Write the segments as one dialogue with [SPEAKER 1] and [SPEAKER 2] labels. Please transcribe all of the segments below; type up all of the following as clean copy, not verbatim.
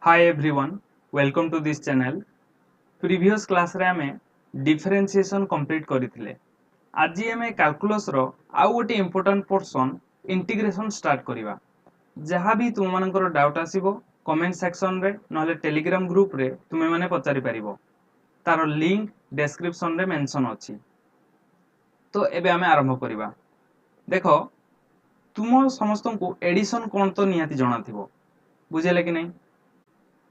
[SPEAKER 1] Hi everyone, welcome to this channel. Previous class रे हमें differentiation complete करथिले। आज हमें कैलकुलस रो आउ गोटे इंपोर्टेंट पोर्शन इंटीग्रेशन स्टार्ट करिवा। जहाँ भी तुम मानकर डाउट आसीबो कमेंट सेक्शन रे नले टेलीग्राम ग्रुप रे तुमे माने पचारि परिबो। तार लिंक डिस्क्रिप्शन रे मेंशन अछि। तो एबे हमें आरंभ करिवा। देखो तुम समस्त को एडिशन कोन तो निहाती जणा थिबो, बुझेले कि नहीं?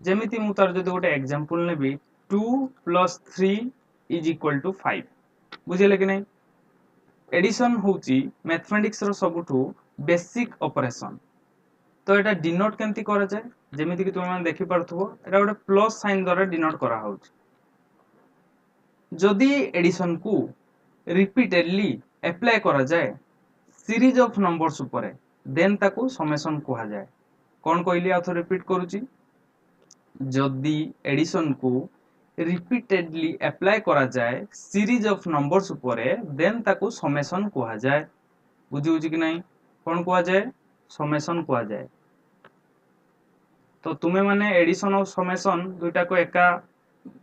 [SPEAKER 1] जेमिति मु तार जदि गोटे एग्जांपल नेबी 2 + 3 = 5, बुझेले कि नहीं? एडिशन होची मैथमेटिक्स रो सबुठु बेसिक ऑपरेशन। तो एटा डिनोट केमती करा जाय, जेमिति कि तुम माने देखि परथबो एटा गोटे प्लस साइन द्वारा डिनोट करा होउची। जदि एडिशन को रिपीटेडली अप्लाई करा जाय सीरीज ऑफ नंबर्स ऊपर, देन ताको समेशन कहा जाय। कोन कहली आथो रिपीट करूची, जदि एडिशन को रिपीटेडली अप्लाई करा जाए सीरीज ऑफ नंबर्स उपरे, देन ताको समेशन कहा जाए। बुझी कि नहीं? कौन कहा जाए? समेशन कहा जाए। तो तुम्हें माने एडिशन और समेशन दुईटा को एका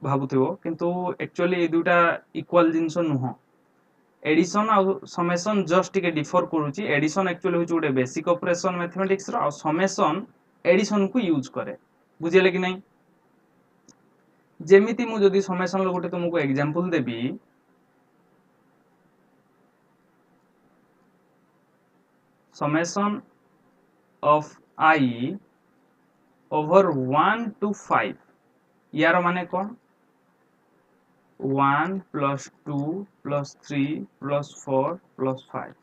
[SPEAKER 1] भाबुथिबो, किंतु एक्चुअली ए दुईटा इक्वल जिंस नुह। एडिशन और समेशन जस्ट टिके डिफर करूची। एडिशन एक्चुअली होची गोटे बेसिक ऑपरेशन मैथमेटिक्स रो, और समेशन एडिशन को यूज करे। बुझिले कि नहीं? जेमिति मु जदि समेशन लो गोटे तुमको example Devi, summation of I over 1 to 5, यार माने कौन? 1 + 2 + 3 + 4 + 5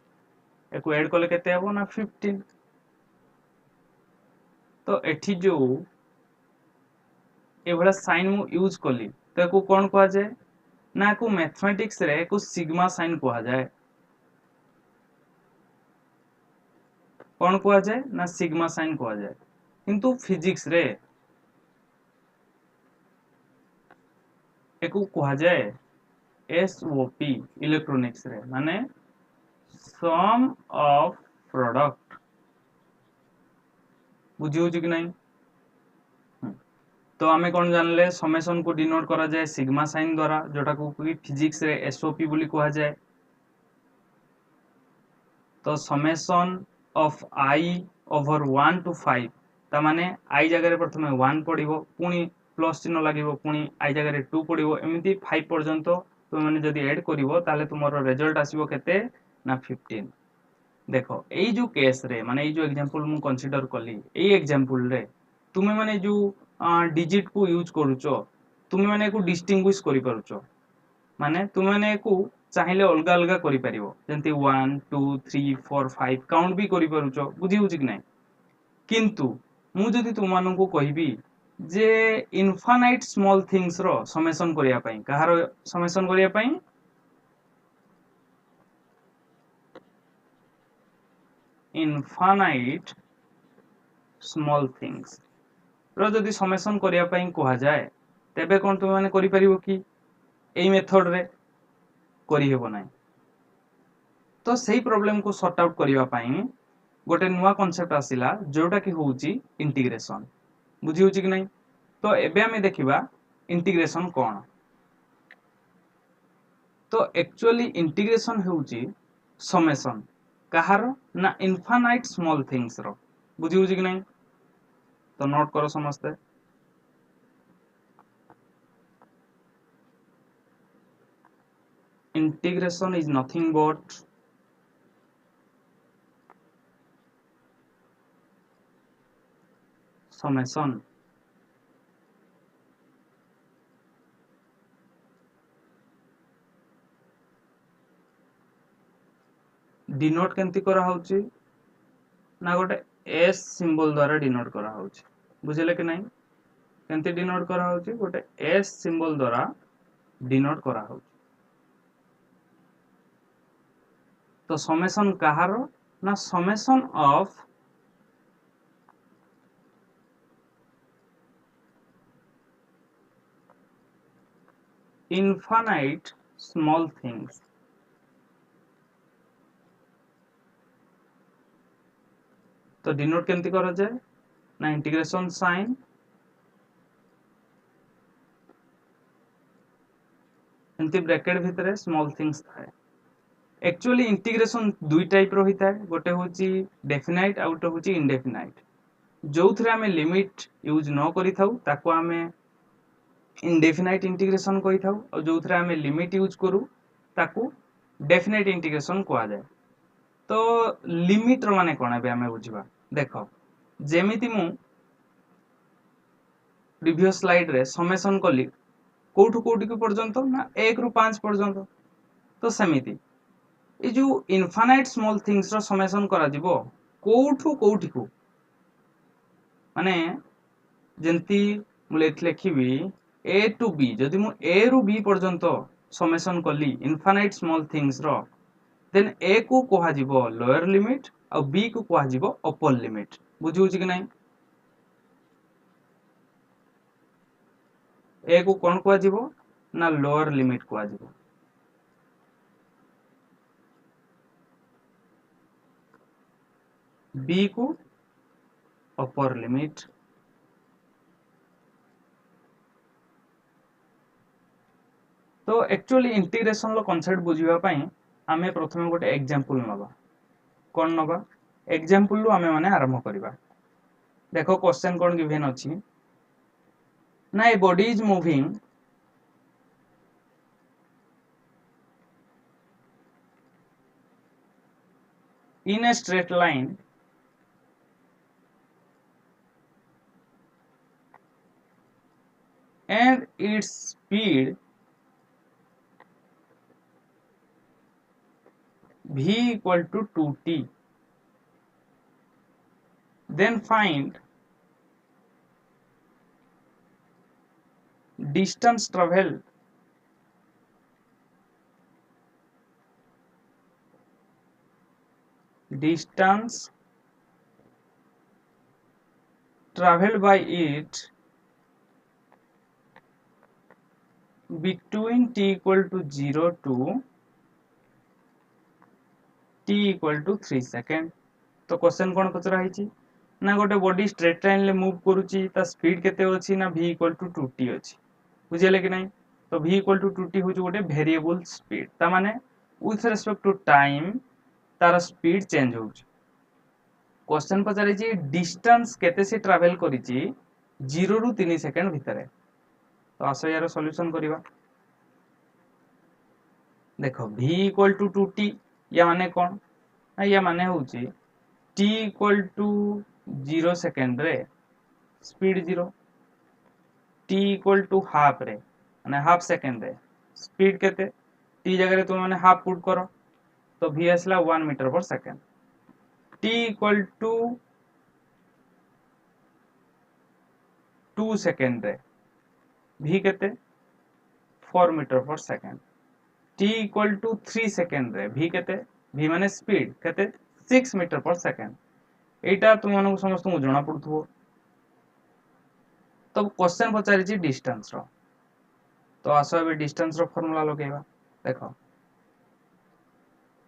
[SPEAKER 1] एको ऐड कले केते हेबो ना 15। तो एठी जो ए भला साइन मु यूज कली, तो एको कोन कहा जाय ना? एको मैथमेटिक्स रे एको सिग्मा साइन कहा जाय। कौन कहा जाए ना? सिग्मा साइन कहा जाए। किंतु फिजिक्स रे एको कहा जाए एसओपी, इलेक्ट्रॉनिक्स रे माने सम ऑफ प्रोडक्ट। बुझी होची कि नहीं? तो आमे कौन जानले? समेशन को डिनोट करा जाए सिग्मा साइन द्वारा, जोटा को फिजिक्स रे एसओपी बोली कहा जाए। तो summation of I over 1 to 5, ता माने I जगह रे प्रथमे 1 पड़िबो, पुनी प्लस चिन्ह लागिबो, पुनी I जगह रे 2 पड़िबो, एमिति 5 पर्यंत तुम माने जदि ऐड करिवो ताले तुमरो रिजल्ट आसीबो केते ना 15। देखो एई जो केस रे माने एई जो एग्जांपल मु कंसीडर कली, एई एग्जांपल रे तुमे माने जो डिजिट को यूज करूचो, तुमे माने को डिस्टिंग्विश करि पारुचो। माने तुमे माने को चाहिले अलगा अलगा करि परिबो, जेंति 1 2 3 4 5 काउंट भी करि पारुचो। बुझी होची कि नै? किंतु मु जदि तुम मानन को कहिबी जे इनफाइनाइट स्मॉल थिंग्स रो समेशन करिया पई, कहारो समेशन करिया पई? इनफाइनाइट स्मॉल थिंग्स रो जदि समेशन करिया पई कहा जाए, तेबे कोन तुम माने करि परिबो कि एई मेथड रे? करि हेबो नै। तो सही प्रॉब्लम को सॉर्ट आउट करिवा पई गोटे नुआ कांसेप्ट आसिला, जोटा कि होउची इंटीग्रेशन। बुझी होची कि नै? तो एबे हमें देखिबा इंटीग्रेशन कोन। तो एक्चुअली इंटीग्रेशन होउची समेशन कहार ना? इनफाइनाइट स्मॉल थिंग्स रो। बुझी होची कि नै? तो नोट करो समझते। Integration is nothing but summation denote केमती करा होउची ना? गोटे एस सिंबल द्वारा डिनोट करा होउची। बुझिले कि नै? केमती डिनोट करा होउची? गोटे एस सिंबल द्वारा डिनोट करा होउची। तो समेशन कहारो ना? Summation of infinite small things. तो डिनोट केमती करा जाए ना? इंटीग्रेशन साइन एमती ब्रैकेट भितर स्मॉल थिंग्स थाए एक्चुअली इंटीग्रेशन दुई टाइप रही था गोटे हूँ डेफिनाइट आउ गोटे हूँ इनडेफिनाइट जो थे आम लिमिट यूज न करूँ आम इनडेफिनाइट इंटीग्रेशन कही था और जो थे आम लिमिट यूज करूँ ताकू डेफिनाइट इंटीग्रेशन कह जाए तो लिमिट रो माने कौन है आम बुझा देख जेमिति मु प्रीवियस स्लाइड रे समेसन कली कोठू कोठी पर्यंत ना 1 रू 5 पर्यंत तो सेमिति ये जो इनफाइनाइट स्मॉल थिंग्स रो समेसन करा जीवो कोठू कोठी को माने जेंती मु लिखिबी ए टू बी जदि मु ए रु बी पर्यंत समेसन कली इनफाइनाइट स्मॉल थिंग्स रो देन ए को कहा जीवो लोअर लिमिट और बी को कहा जीवो अपर लिमिट बुझी कि नहीं ए को कौन कहा जीवो ना लोअर लिमिट कहा जीवो बी को अपर लिमिट तो एक्चुअली इंटीग्रेशन लो कांसेप्ट बुझिबा पई आमे प्रथमे गोटे एग्जांपल नबा कोन नबा एग्जांपल लो आमे माने आरंभ करबा देखो क्वेश्चन कोन गिवन अछि ना a body is moving in a straight line and its speed v equal to 2t then find distance traveled by it between t equal to 0 to t equal to 3 second तो question कौन पचरा है ना गोटे body straight line ले move करुची ता speed केते अछि ना v इक्वल टू 2t अछि बुझिले कि नहीं तो v इक्वल टू 2t होची गोटे वेरिएबल स्पीड ता माने विथ रिस्पेक्ट टू टाइम तार स्पीड चेंज होची क्वेश्चन पचारे जी डिस्टेंस केते से ट्रैवल करिची 0 रु 3 सेकंड भितरे तो आसो यार सॉल्यूशन करिवा देखो v इक्वल टू 2t या माने कोन या माने होची t इक्वल टू 0 सेकंड रे speed 0 t equal to half रे माने हाफ सेकंड रे स्पीड केते t जगह रे तुम माने हाफ पुट करो तो v आसला 1 metre per second t equal to 2 second रे v केते 4 metre per second t equal to 3 second रे v केते v माने स्पीड केते 6 मीटर पर सेकंड एटा तुम मानक समस्त को जणा पड़थबो तो क्वेश्चन पचारि छी डिस्टेंस रो तो आसो ए डिस्टेंस रो फार्मूला लगेबा देखो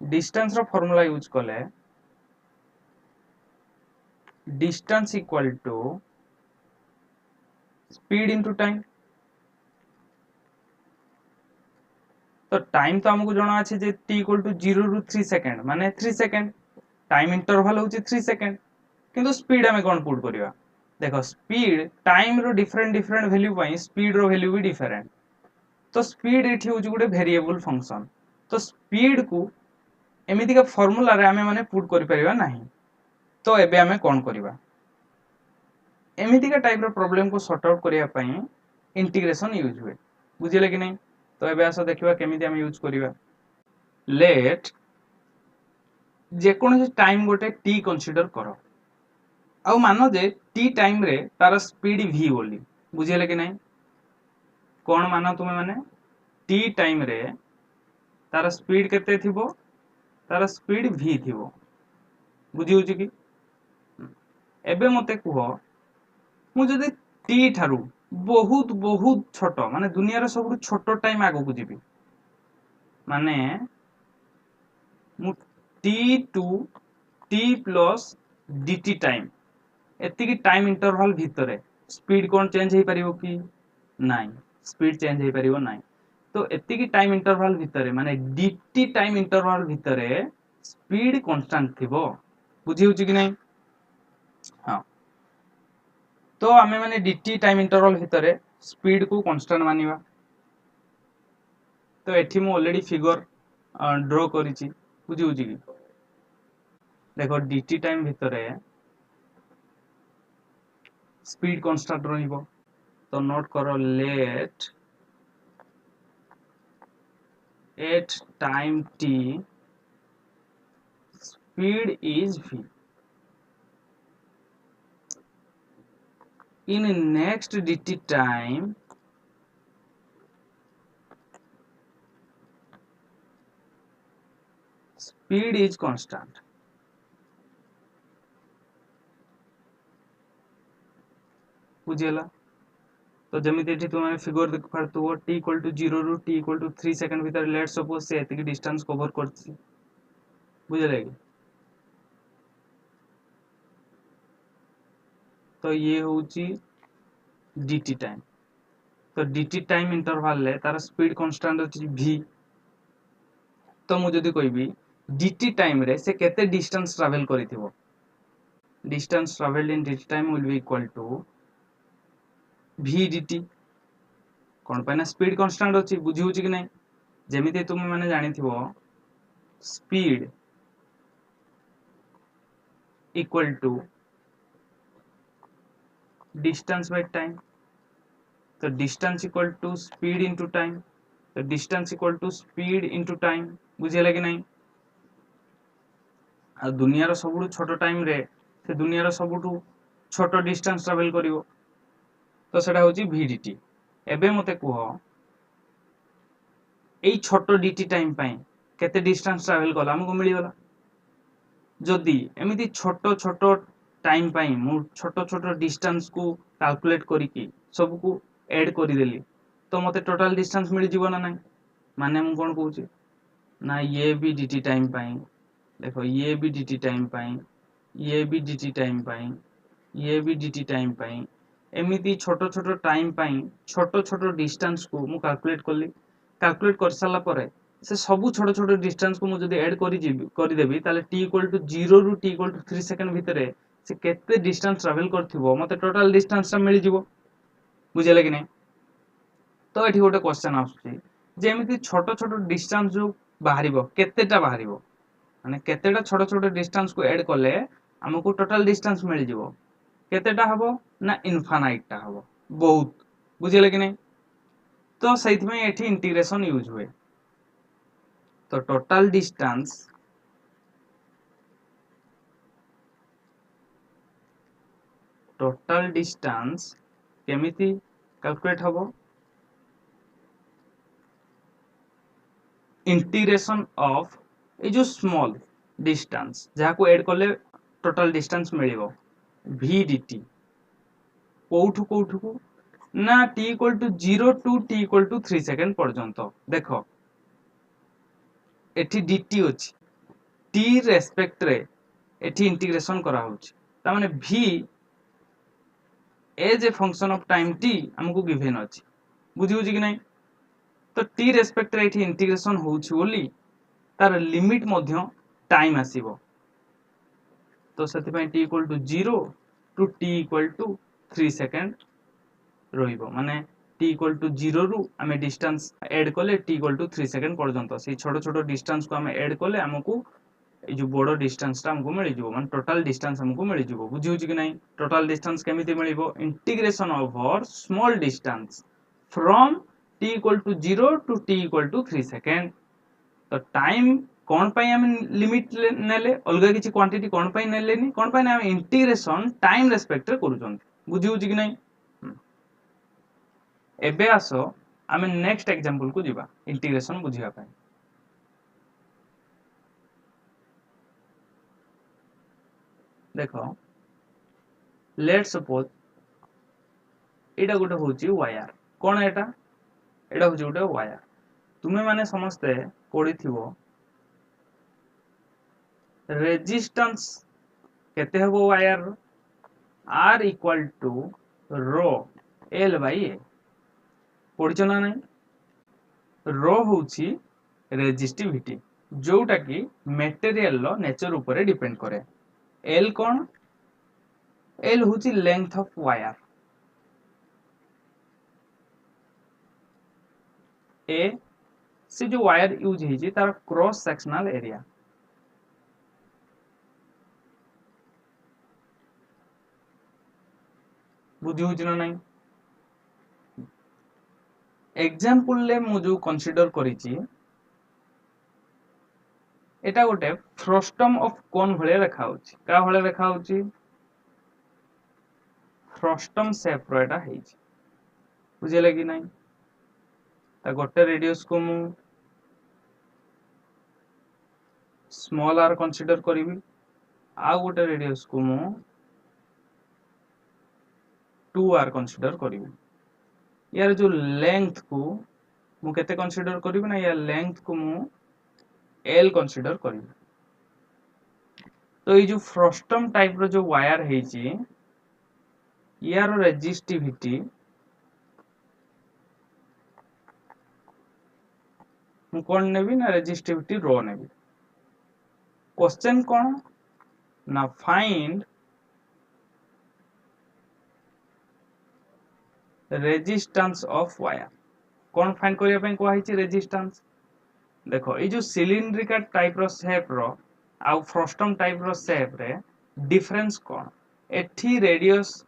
[SPEAKER 1] डिस्टेंस रो फार्मूला यूज करले distance equal to speed into time तो टाइम तो हमको जणा अछि जे t इक्वल टू 0 रु 3 सेकंड माने 3 सेकंड टाइम इंटरवल होची 3 सेकंड किंतु स्पीड हमें कोन पुट करिवा देखो स्पीड टाइम रो डिफरेंट डिफरेंट वैल्यू पई स्पीड रो वैल्यू भी डिफरेंट तो स्पीड एठी होची गुटे वेरिएबल फंक्शन तो स्पीड को एमिति का फार्मूला रे हमें माने पुट करि परिबा नाही तो एबे हमें कोन करिवा एमिति का टाइप रो प्रॉब्लम को सॉर्ट आउट करिया पई इंटीग्रेशन यूज हुए बुझिले कि नहीं तो एबे आसो देखिबा केमिति हम यूज करिवा लेट जे कोन टाइम गोटे t कंसीडर करो आ मानो जे t टाइम रे तार स्पीड v बोली बुझिले कि नहीं कोन मानो तुमे माने t टाइम रे तार स्पीड केते थिबो तार स्पीड v थिबो बुझी होची कि एबे मते कुहो मु जदि t थारु बहुत बहुत छोट माने दुनिया रो सब छोट टाइम आगो को जीबी माने मु t to t plus dt time एति की टाइम इंटरवल भितरे स्पीड कोन चेंज हे परिबो कि नाही स्पीड चेंज हे परिबो नाही तो एतिकी टाइम इंटरवल भितर माने dt टाइम इंटरवल भितर स्पीड कांस्टेंट थिबो बुझी होची कि नहीं हां तो आमे माने dt टाइम इंटरवल भितर स्पीड को कांस्टेंट मानिबा तो एठी मु ऑलरेडी फिगर ड्रॉ करिछि बुझी होची कि देखो dt टाइम भितर स्पीड कांस्टेंट रहिबो तो नोट करो late at time t speed is v in next dt time speed is constant बुझेला तो जमिति एठी तुम फिगर देख पारतुओ t इक्वल टू 0 रु t इक्वल टू 3 सेकंड भीतर लेट सपोज से एतिकी डिस्टेंस कवर करछि बुझेला कि तो ये होची dt टाइम तो dt टाइम इंटरवल ले तार स्पीड कांस्टेंट अछि v तो मु जदी कहबी dt टाइम रे से केते डिस्टेंस ट्रैवल करिथिबो distance travelled in dt time will be equal to v dt कोन पाइना स्पीड कांस्टेंट अछि बुझी होची कि नै जेमिति तुम माने जानिथिबो speed equal to distance by time तो distance equal to speed into time तो distance equal to speed into time बुझेला कि नै आ दुनिया रो सबुठु छोटो टाइम रे से दुनिया रो सबुठु छोटो डिस्टेंस ट्रैवल करिवो तो सेटा होची vdt एबे मते कुहो एई छोटो dt टाइम पई केते डिस्टेंस ट्रैवल कला हमको मिली गला जदी एमिति छोटो छोटो टाइम पई मु छोटो छोटो डिस्टेंस को कैलकुलेट करी की सब को ऐड करी देली तो मते टोटल डिस्टेंस मिली जीवो ना नै माने मु कोन कहूची ना ये भी dt टाइम पई देखो ये भी dt टाइम पई ये भी dt टाइम पई ये भी dt टाइम पई एमिति छोटो छोटो टाइम पई छोटो छोटो डिस्टेंस को मु कैलकुलेट करली कैलकुलेट कर साला परे से सब छोटो छोटो डिस्टेंस को मु जदी ऐड करी देबी ताले t इक्वल टू 0 रु t इक्वल टू 3 सेकंड भितरे से केते डिस्टेंस ट्रैवल करथिबो मते टोटल डिस्टेंस मिली जीवो बुझेला कि नै तो एठी गोटे क्वेश्चन आछी जेमिति छोटो छोटो डिस्टेंस जो बाहरिबो केतेटा बाहरिबो माने केतेटा छोटो छोटो डिस्टेंस को ऐड करले हमको टोटल डिस्टेंस मिल जीवो केतेटा हबो ना इनफाइनाइट टा हबो बहुत बुझेला कि नै तो सहित में एठी इंटीग्रेशन यूज हुए तो टोटल डिस्टेंस केमिति कैलकुलेट हबो इंटीग्रेशन ऑफ ए जो स्मॉल डिस्टेंस जहा को ऐड करले टोटल डिस्टेंस मिलिबो v dt कोठु कोठु को ना t equal to 0 to t equal to 3 second पर्यंत देखो एठी dt अछि t रेस्पेक्ट रे एठी इंटीग्रेशन करा होछि ता माने v as a function of time t हमको गिवन अछि बुझी होछि कि नै तो t रेस्पेक्ट रे एठी इंटीग्रेशन होछि बोली तार लिमिट मध्य टाइम आसीबो तो सेति पई t equal to 0 to t equal to 3 second रहिबो माने t इक्वल टू 0 रु आमे डिस्टेंस ऐड करले t इक्वल टू 3 सेकंड पर्यंत से छोटो छोटो डिस्टेंस को आमे ऐड करले हमको ए जो बड़ो डिस्टेंस ता हमको मिल जिवो माने टोटल डिस्टेंस हमको मिल जिवो बुझी होछि कि नै टोटल डिस्टेंस केमिति मिलिबो integration over small distance from t equal to 0 to t equal to 3 second तो टाइम कोन पई हम लिमिट नेले अलगा किछि क्वांटिटी कोन पई नेलेनी कोन पई हम इंटीग्रेशन टाइम रेस्पेक्ट रे करूछन बुझी होछि कि नै एबे आसो आमे नेक्स्ट एग्जांपल को जिबा इंटीग्रेशन बुझिया पई देखो लेट सपोज एटा गोटे होची वायर कोन एटा एटा होची गोटे वायर तुमे माने समस्ते पढिथिबो रेजिस्टेंस केते हबो wire R equal to rho L by A पढिछ ना नै रो होउची रेजिस्टिविटी जोटा कि मटेरियल लो नेचर ऊपर डिपेंड करे। एल कौन? एल होउची लेंथ ऑफ वायर। ए से जो वायर यूज है तार क्रॉस सेक्शनल एरिया। बुझी होउची ना नहीं? एग्जांपल ले मु जो कंसीडर करिची एटा गोटे फ्रस्टम ऑफ कोन भले रखा होची। का भले रखा होची? फ्रस्टम शेप रो एटा हेची। बुझिले कि नहीं? ता गोटे रेडियस को मु स्मॉल आर कंसीडर करिवि, आ गोटे रेडियस को मु 2r कंसीडर करिवि। यार जो लेंथ को मु केते कंसीडर करिवि ना, या लेंथ को मु l कंसीडर करिवि। तो ये जो फ्रस्टम टाइप रो जो वायर हेची यार रेजिस्टिविटी मु कोन नेबी ना, रेजिस्टिविटी रो नेबी। क्वेश्चन कोन ना, फाइंड रेजिस्टेंस ऑफ वायर। कौन फाइंड करिया पई को हिची रेजिस्टेंस? देखो ये जो सिलिंड्रिकल टाइप रो शेप रो आ फ्रस्टम टाइप रो शेप रे डिफरेंस कौन? एठी रेडियस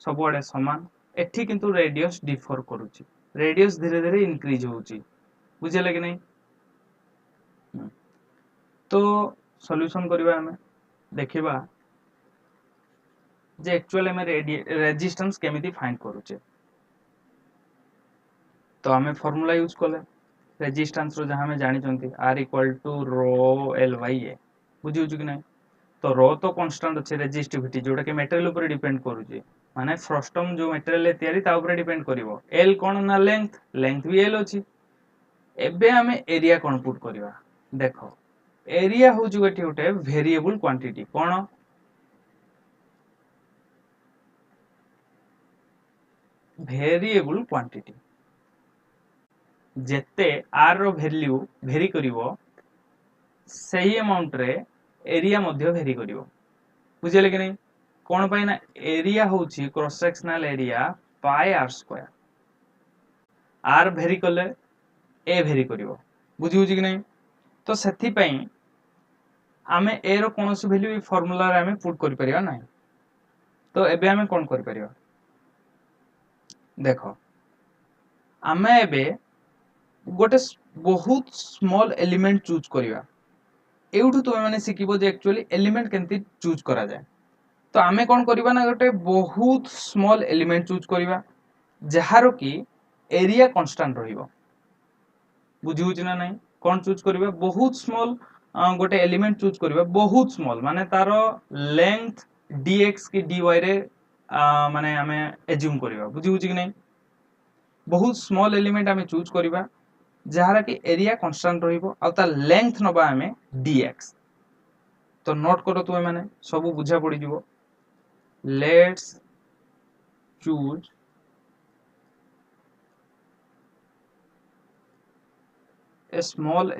[SPEAKER 1] सबोडे समान, एठी किंतु रेडियस डिफर करूची। रेडियस धीरे धीरे इंक्रीज होउची। बुझिले कि नहीं? तो सॉल्यूशन करबा हमें देखिबा जे एक्चुअली में रेजिस्टेंस केमिति फाइंड करूचे। तो हमें फार्मूला यूज कले रेजिस्टेंस रो जहां में जानि चंती r equal to rho l by a। बुझी होछु कि नहीं? तो रो तो कांस्टेंट अछि, रेजिस्टिविटी जोटा कि मटेरियल ऊपर डिपेंड करूची, माने फ्रस्टम जो मटेरियल ले तयारी ता ऊपर डिपेंड करिवो। l कोन ना लेंथ, लेंथ भी l अछि। एबे हमें एरिया कोन पुट करबा? देखो एरिया होछु एठी उठे वेरिएबल क्वांटिटी। कोन? Variable quantity. जेते r रो वैल्यू वेरी करिवो सही अमाउंट रे एरिया मध्य वेरी करिवो। बुझिले कि नहीं? कोन पई ना, एरिया होछि cross sectional area pi r square. r vary कले a वेरी करिवो। बुझी होछि कि नहीं? तो सेथि पई आमे a रो कोनोसी वैल्यू ई फार्मूला रे आमे पुट करि परिया नाही। तो एबे आमे कोन करि परिया? देखो आमे एबे गोटे बहुत स्मॉल एलिमेंट चूज करिया। एउठु तुमे माने सिकिबो जे एक्चुअली एलिमेंट केंति चूज करा जाय। तो आमे कोन करिबा ना, गोटे बहुत स्मॉल एलिमेंट चूज करिबा जहारो की एरिया कांस्टेंट रहिबो। बुझी होछि ना नहीं? कोन चूज करिबा? बहुत स्मॉल गोटे एलिमेंट चूज करिबा, बहुत स्मॉल माने तारो लेंथ dx की dy रे माने आमे एज्यूम करिबा। बुझी होछि कि नहीं? बहुत स्मॉल एलिमेंट आमे चूज करिबा जहारा की एरिया कांस्टेंट रहिबो आ ता लेंथ नबा आमे dx। तो नोट करो तुमे माने सब बुझा पड़ी जिवो। Let's choose a small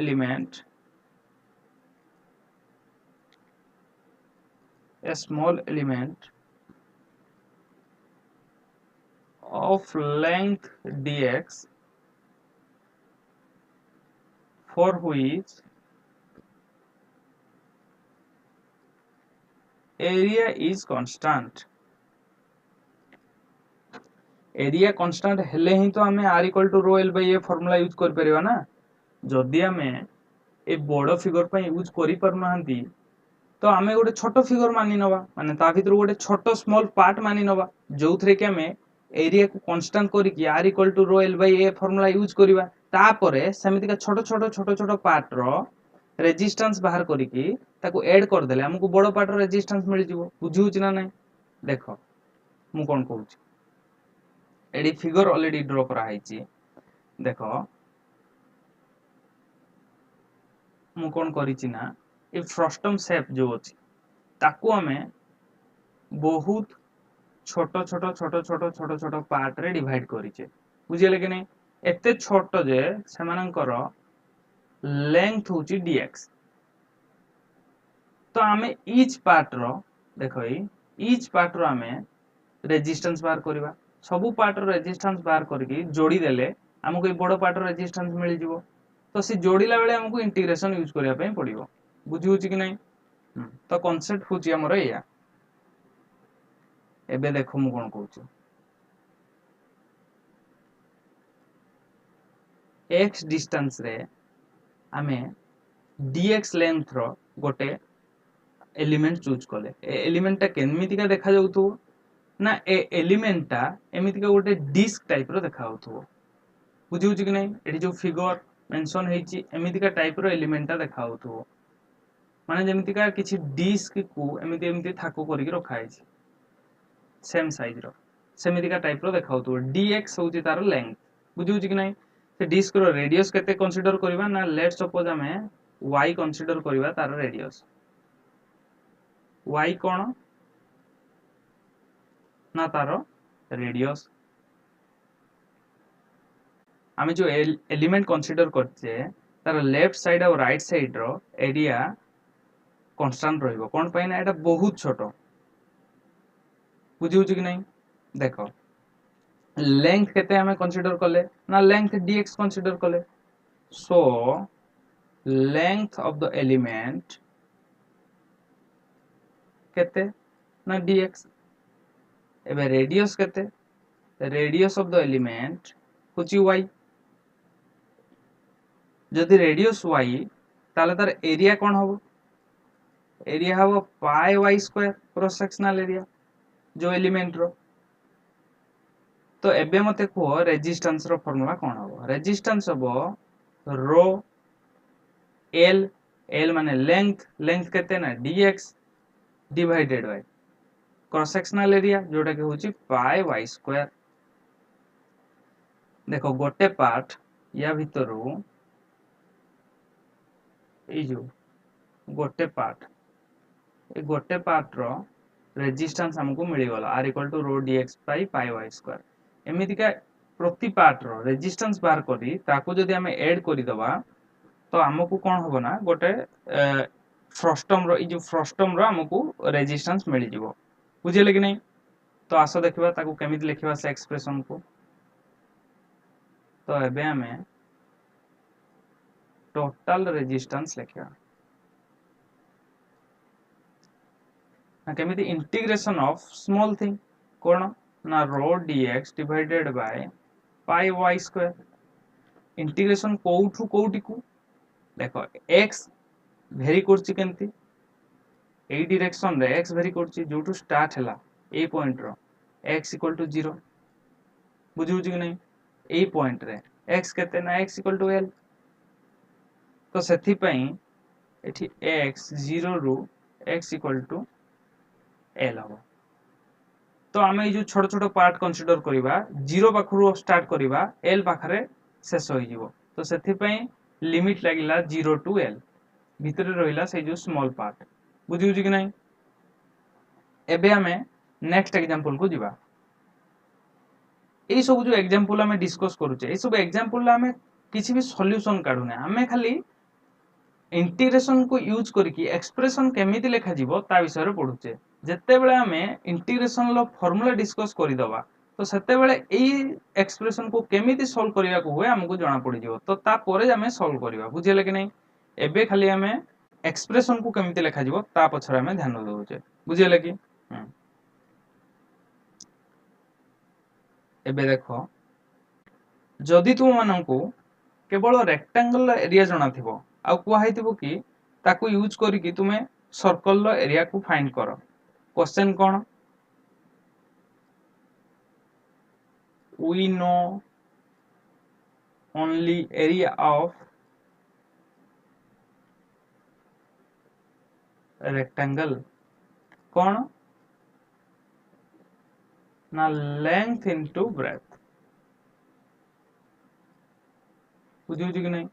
[SPEAKER 1] element of length dx for which area is constant। Area constant हेले ही तो हमें r equal to rho l by a formula use कर परिबा ना। जदि हमें ए बड़ फिगर पे यूज करि परनांती तो आमे गोटे छोटो फिगर मानि नबा, माने ता भीतर गोटे छोटो स्मॉल पार्ट मानि नबा जोथरे के हमें एरिया को कांस्टेंट करी कि r equal to rho l by a formula use करबा। तापरे समिति का छोटो छोटो पार्ट रो रेजिस्टेंस बाहर करी कि ताको ऐड कर देले हमकु बड़ पार्ट रो रेजिस्टेंस मिल जिवो। बुझी होछि ना नहीं? देखो मु कोन कहूछि, एडी फिगर ऑलरेडी ड्रॉ करा हैछि। देखो मु कोन करिछि ना, ए फ्रस्टम शेप जो अछि ताको हमें बहुत छोटो छोटो पार्ट रे डिवाइड करिचे। बुझिले कि नहीं? एते छोट जे सेमानकर लेंथ होची dx। तो आमे ईच पार्ट रो देखो ईच पार्ट रो आमे रेजिस्टेंस बाहर करबा सबु पार्ट रो रेजिस्टेंस बाहर करके जोड़ी देले हमको ए बड़ पार्ट रो रेजिस्टेंस मिल जिवो। तो से जोड़िला बेले हमको इंटीग्रेशन यूज करिया पई पड़िबो। बुझी होची कि नहीं? तो कांसेप्ट होची हमर एया। एबे देखो मु कोन कहूची x डिस्टेंस रे आमे dx लेंथ रो गोटे एलिमेंट चूज कले ए एलिमेंट टा केमितिका देखा जाउथु ना ए एलिमेंट टा एमितिका गोटे डिस्क टाइप रो देखा होथु। बुझी होची कि नहीं? एठी जो फिगर मेंशन हेची एमितिका टाइप रो एलिमेंट टा देखा होथु माने जेमितिका किछि डिस्क को एमिति एमिति थाको करिक रखा हेची सेम साइज रो सेमितिका टाइप रो देखा होथु। dx होची तार लेंथ। बुझी होची कि नहीं? से डिस्क रो रेडियस केते कंसीडर करबा ना लेट्स सपोज हमें y कंसीडर करबा तार रेडियस y कोन ना तार रेडियस आमे जो एलिमेंट कंसीडर करछे तार लेफ्ट साइड और राइट साइड रो एरिया कांस्टेंट रहइबो कोन पय ना एटा बहुत छोटो। बुझी होची कि नहीं? देखो लेंथ केते हमें कंसीडर करले ना लेंथ dx कंसीडर करले so length of the element केते ना dx। एबे रेडियस केते रेडियस ऑफ द एलिमेंट होची y। जदि रेडियस y ताले तार एरिया कोन होबो एरिया हबो पाई y square cross sectional area जो एलिमेंट रो। तो एबे मते को रेजिस्टेंस रो फार्मूला कोन हबो रेजिस्टेंस हबो रो l l माने लेंथ लेंथ केते ना dx divided by cross sectional area जोटा के होची पाई y स्क्वायर। देखो गोटे पार्ट या भितरु ए जो गोटे पार्ट ए गोटे पार्ट रो रेजिस्टेंस हमको मिली गला r इक्वल टू रो dx by pi y square. एमिति का प्रति पार्ट रो रेजिस्टेंस बाहर करी ताको जदी हमें ऐड करि दबा तो हमको कोन होबो ना गोटे फ्रस्टम रो ई जो फ्रस्टम रो हमको रेजिस्टेंस मिली जिवो। बुझिले कि नहीं? तो आसो देखिबा ताको केमिति लिखिबा से एक्सप्रेशन को। तो एबे हमें टोटल रेजिस्टेंस लिखिबा ना केमिति इंटीग्रेशन ऑफ स्मॉल थिंग कोन ना रो dx divided by pi y square. Integration कोउठु कोउटी को देखो x वेरी करछि केंति ए डायरेक्शन रे x वेरी करछि जोटु स्टार्ट हला ए पॉइंट रो x इक्वल टू 0। बुझु कि नहीं? ए पॉइंट रे x केते ना x इक्वल टू l। तो सेथि पई एठी x 0 रु x इक्वल टू l हो। तो आमे जो छोट छोट पार्ट कंसीडर करिबा 0 पाखरु स्टार्ट करिबा l पाखरे शेष होई जिवो। तो सेथि पई लिमिट लागिला 0 टू l भितरे रहिला से जो स्मॉल पार्ट। बुझिउ कि नहीं? एबे हमें नेक्स्ट एग्जांपल को जिबा। ए सब जो एग्जांपल हमें डिस्कस करूचे ए सब एग्जांपल ला हमें किछि भी सॉल्यूशन काढुने हमें खाली इंटीग्रेशन को यूज करके एक्सप्रेशन केमिति लेखा जीवो ता विषय रे पढुचे। जत्ते बेले हमें इंटीग्रेशन लो फार्मूला डिस्कस करि दबा तो सेते बेले एई एक्सप्रेशन को केमिति सॉल्व करिया को हुए हमको जाना पड़ी जीवो। तो ता परे हमें सॉल्व करिवा। बुझिले कि नहीं? एबे खाली हमें एक्सप्रेशन को केमिति लेखा जीवो ता पछरे हमें ध्यान देउचे। बुझिले कि? एबे देखो जदि तुम माननको केवल रेक्टेंगल एरिया जाना थिबो आ कुआ हैतिबो कि ताको यूज करिकि तुमे सर्कल रो एरिया को फाइंड करो। Question cone we know only area of rectangle कोन ना length into breadth। बुझिउ कि नहीं?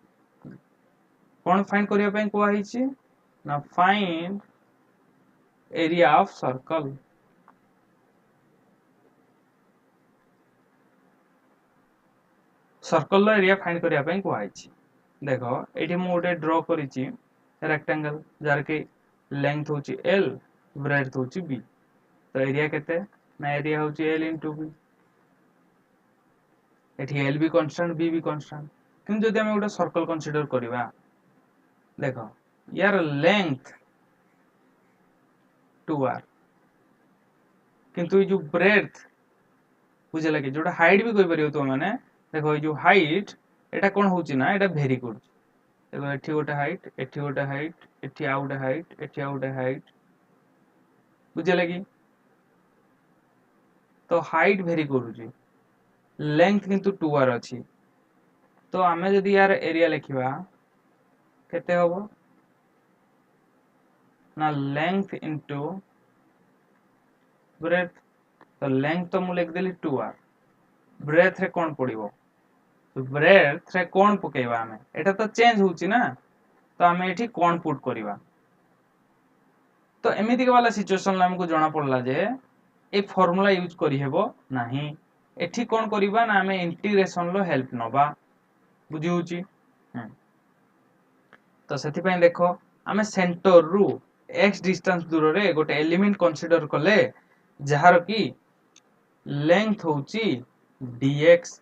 [SPEAKER 1] कोन फाइंड करिया पई कोआ हिची ना find area of circle. Circle area find करिया पई कुआई छी। देखो एठी मु गोटे ड्रॉ करिछि रेक्टेंगल जार के लेंथ होची l ब्रेड्थ होची b। तो एरिया केते ना एरिया होची l into b। एठी l भी कांस्टेंट b भी कांस्टेंट। किंतु जदि हम गोटे सर्कल कंसीडर करिवा देखो यार लेंथ 2r किंतु ये जो ब्रेड्थ बुझे लगे जोटा हाइट भी कोई परियो तो माने देखो ये जो हाइट एटा कोन होची ना एटा भेरी करू। देखो एठी गोटे हाइट एठी गोटे हाइट एठी आ गोटे हाइट एठी आ गोटे हाइट बुझे लगी। तो हाइट भेरी करूची लेंथ किंतु 2r अछि। तो आमे जदि यार एरिया लिखिबा केते होबो ना लेंथ इनटू ब्रेड्थ। तो लेंथ तो मु लिख देली 2r ब्रेड्थ रे कोन पड़िबो तो ब्रेड्थ रे कोन पकेबा आमे एटा तो चेंज होची ना। तो आमे एठी कोन पुट करिबा। तो एमिति के वाला सिचुएशन हमको जाना पड़ला जे ए फार्मूला यूज करी हेबो नाही। एठी कोन करिबा ना आमे इंटीग्रेशन लो हेल्प नबा बुझी होची। तो सेति पय देखो आमे सेंटर रु x डिस्टेंस दूर रे गोटे एलिमेंट कंसीडर कले जहार की लेंथ होची dx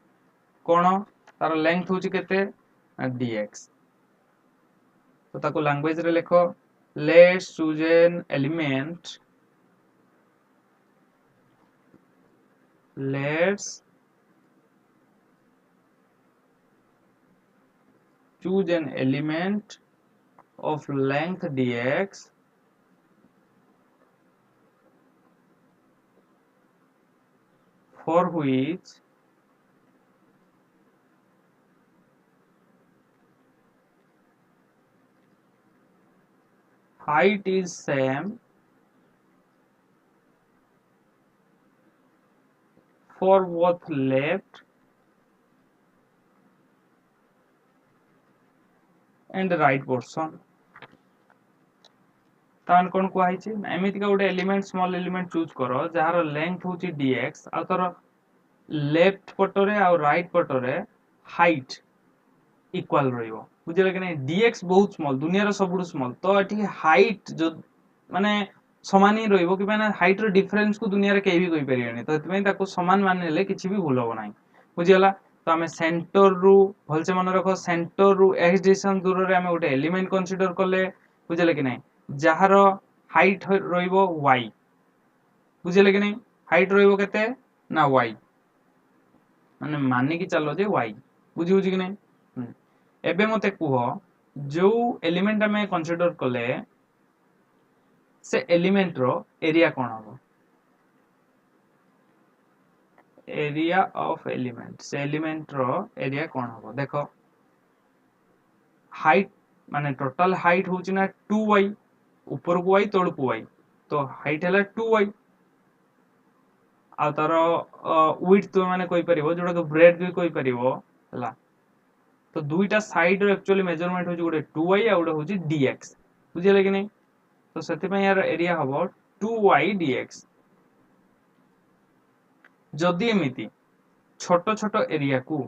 [SPEAKER 1] कोन तार लेंथ होची केते dx। तो ताको लैंग्वेज रे लिखो let's choose an element let's choose an element of length dx for which height is same for both left and right portion। तान कोन को आइछि एमिति का गोटे एलिमेंट स्मॉल एलिमेंट चूज करो जहार लेंथ होची dx आ तर लेफ्ट पटरे आ राइट पटरे हाइट इक्वल रहिबो बुझले कि नहीं। dx बहुत स्मॉल दुनिया रो सबुड स्मॉल तो एठी हाइट जो माने समान ही रहिबो कि माने हाइट रो डिफरेंस को दुनिया रे केही भी कहि परियोनी। तो एतमे ताको समान मानले किछि भी भूल हो नाही बुझियला। तो आमे सेंटर रु भलसे मन रखो सेंटर रु x डिस्टेंस दूर रे आमे गोटे एलिमेंट कंसीडर करले बुझले कि नहीं जहार हाइट रहिबो y बुझले कि नहीं। हाइट रहिबो केते ना y माने माने कि चलो जे y बुझी होची कि नहीं। एबे मते कुहो जो एलिमेंट आमे कंसीडर कले से एलिमेंट रो एरिया कोन हो एरिया ऑफ एलिमेंट से एलिमेंट रो एरिया कोन हो देखो हाइट माने टोटल हाइट होची ना 2y ऊपर को y तळ को y। तो हाइट हला 2y आ तार विड्थ तो माने कोइ परिबो जोडा को ब्रेड्थ भी कोइ परिबो हला। तो दुईटा साइड रो एक्चुअली मेजरमेंट होची गोटे 2y आ गोटे होची dx बुझिले कि नहीं। तो सेति पय यार एरिया हबो 2y dx। जदि एमिति छोटो छोटो एरिया को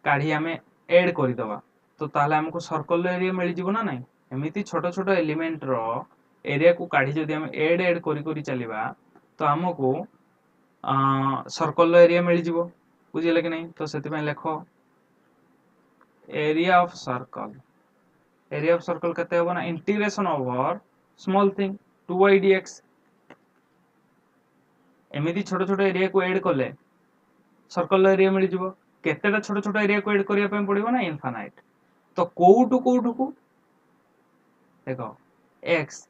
[SPEAKER 1] काढी हमें ऐड करि दबा तो ताले हमको सर्कल एरिया मिल जिवो ना नहीं। एमिति छोटो छोटो एलिमेंट रो एरिया को काढी जदि हम ऐड करि करि चलिबा तो हमको सर्कल एरिया मिल जिवो बुझिले कि नहीं। तो सेति पय लेखो एरिया ऑफ सर्कल केते होबो ना integration over small thing 2y dx। एमिति छोटो छोटो एरिया को ऐड करले सर्कल एरिया मिल जिवो केतेटा छोटो छोटो एरिया को ऐड करिया पे पड़िबो ना इनफाइनाइट। तो कोउटु को देखो x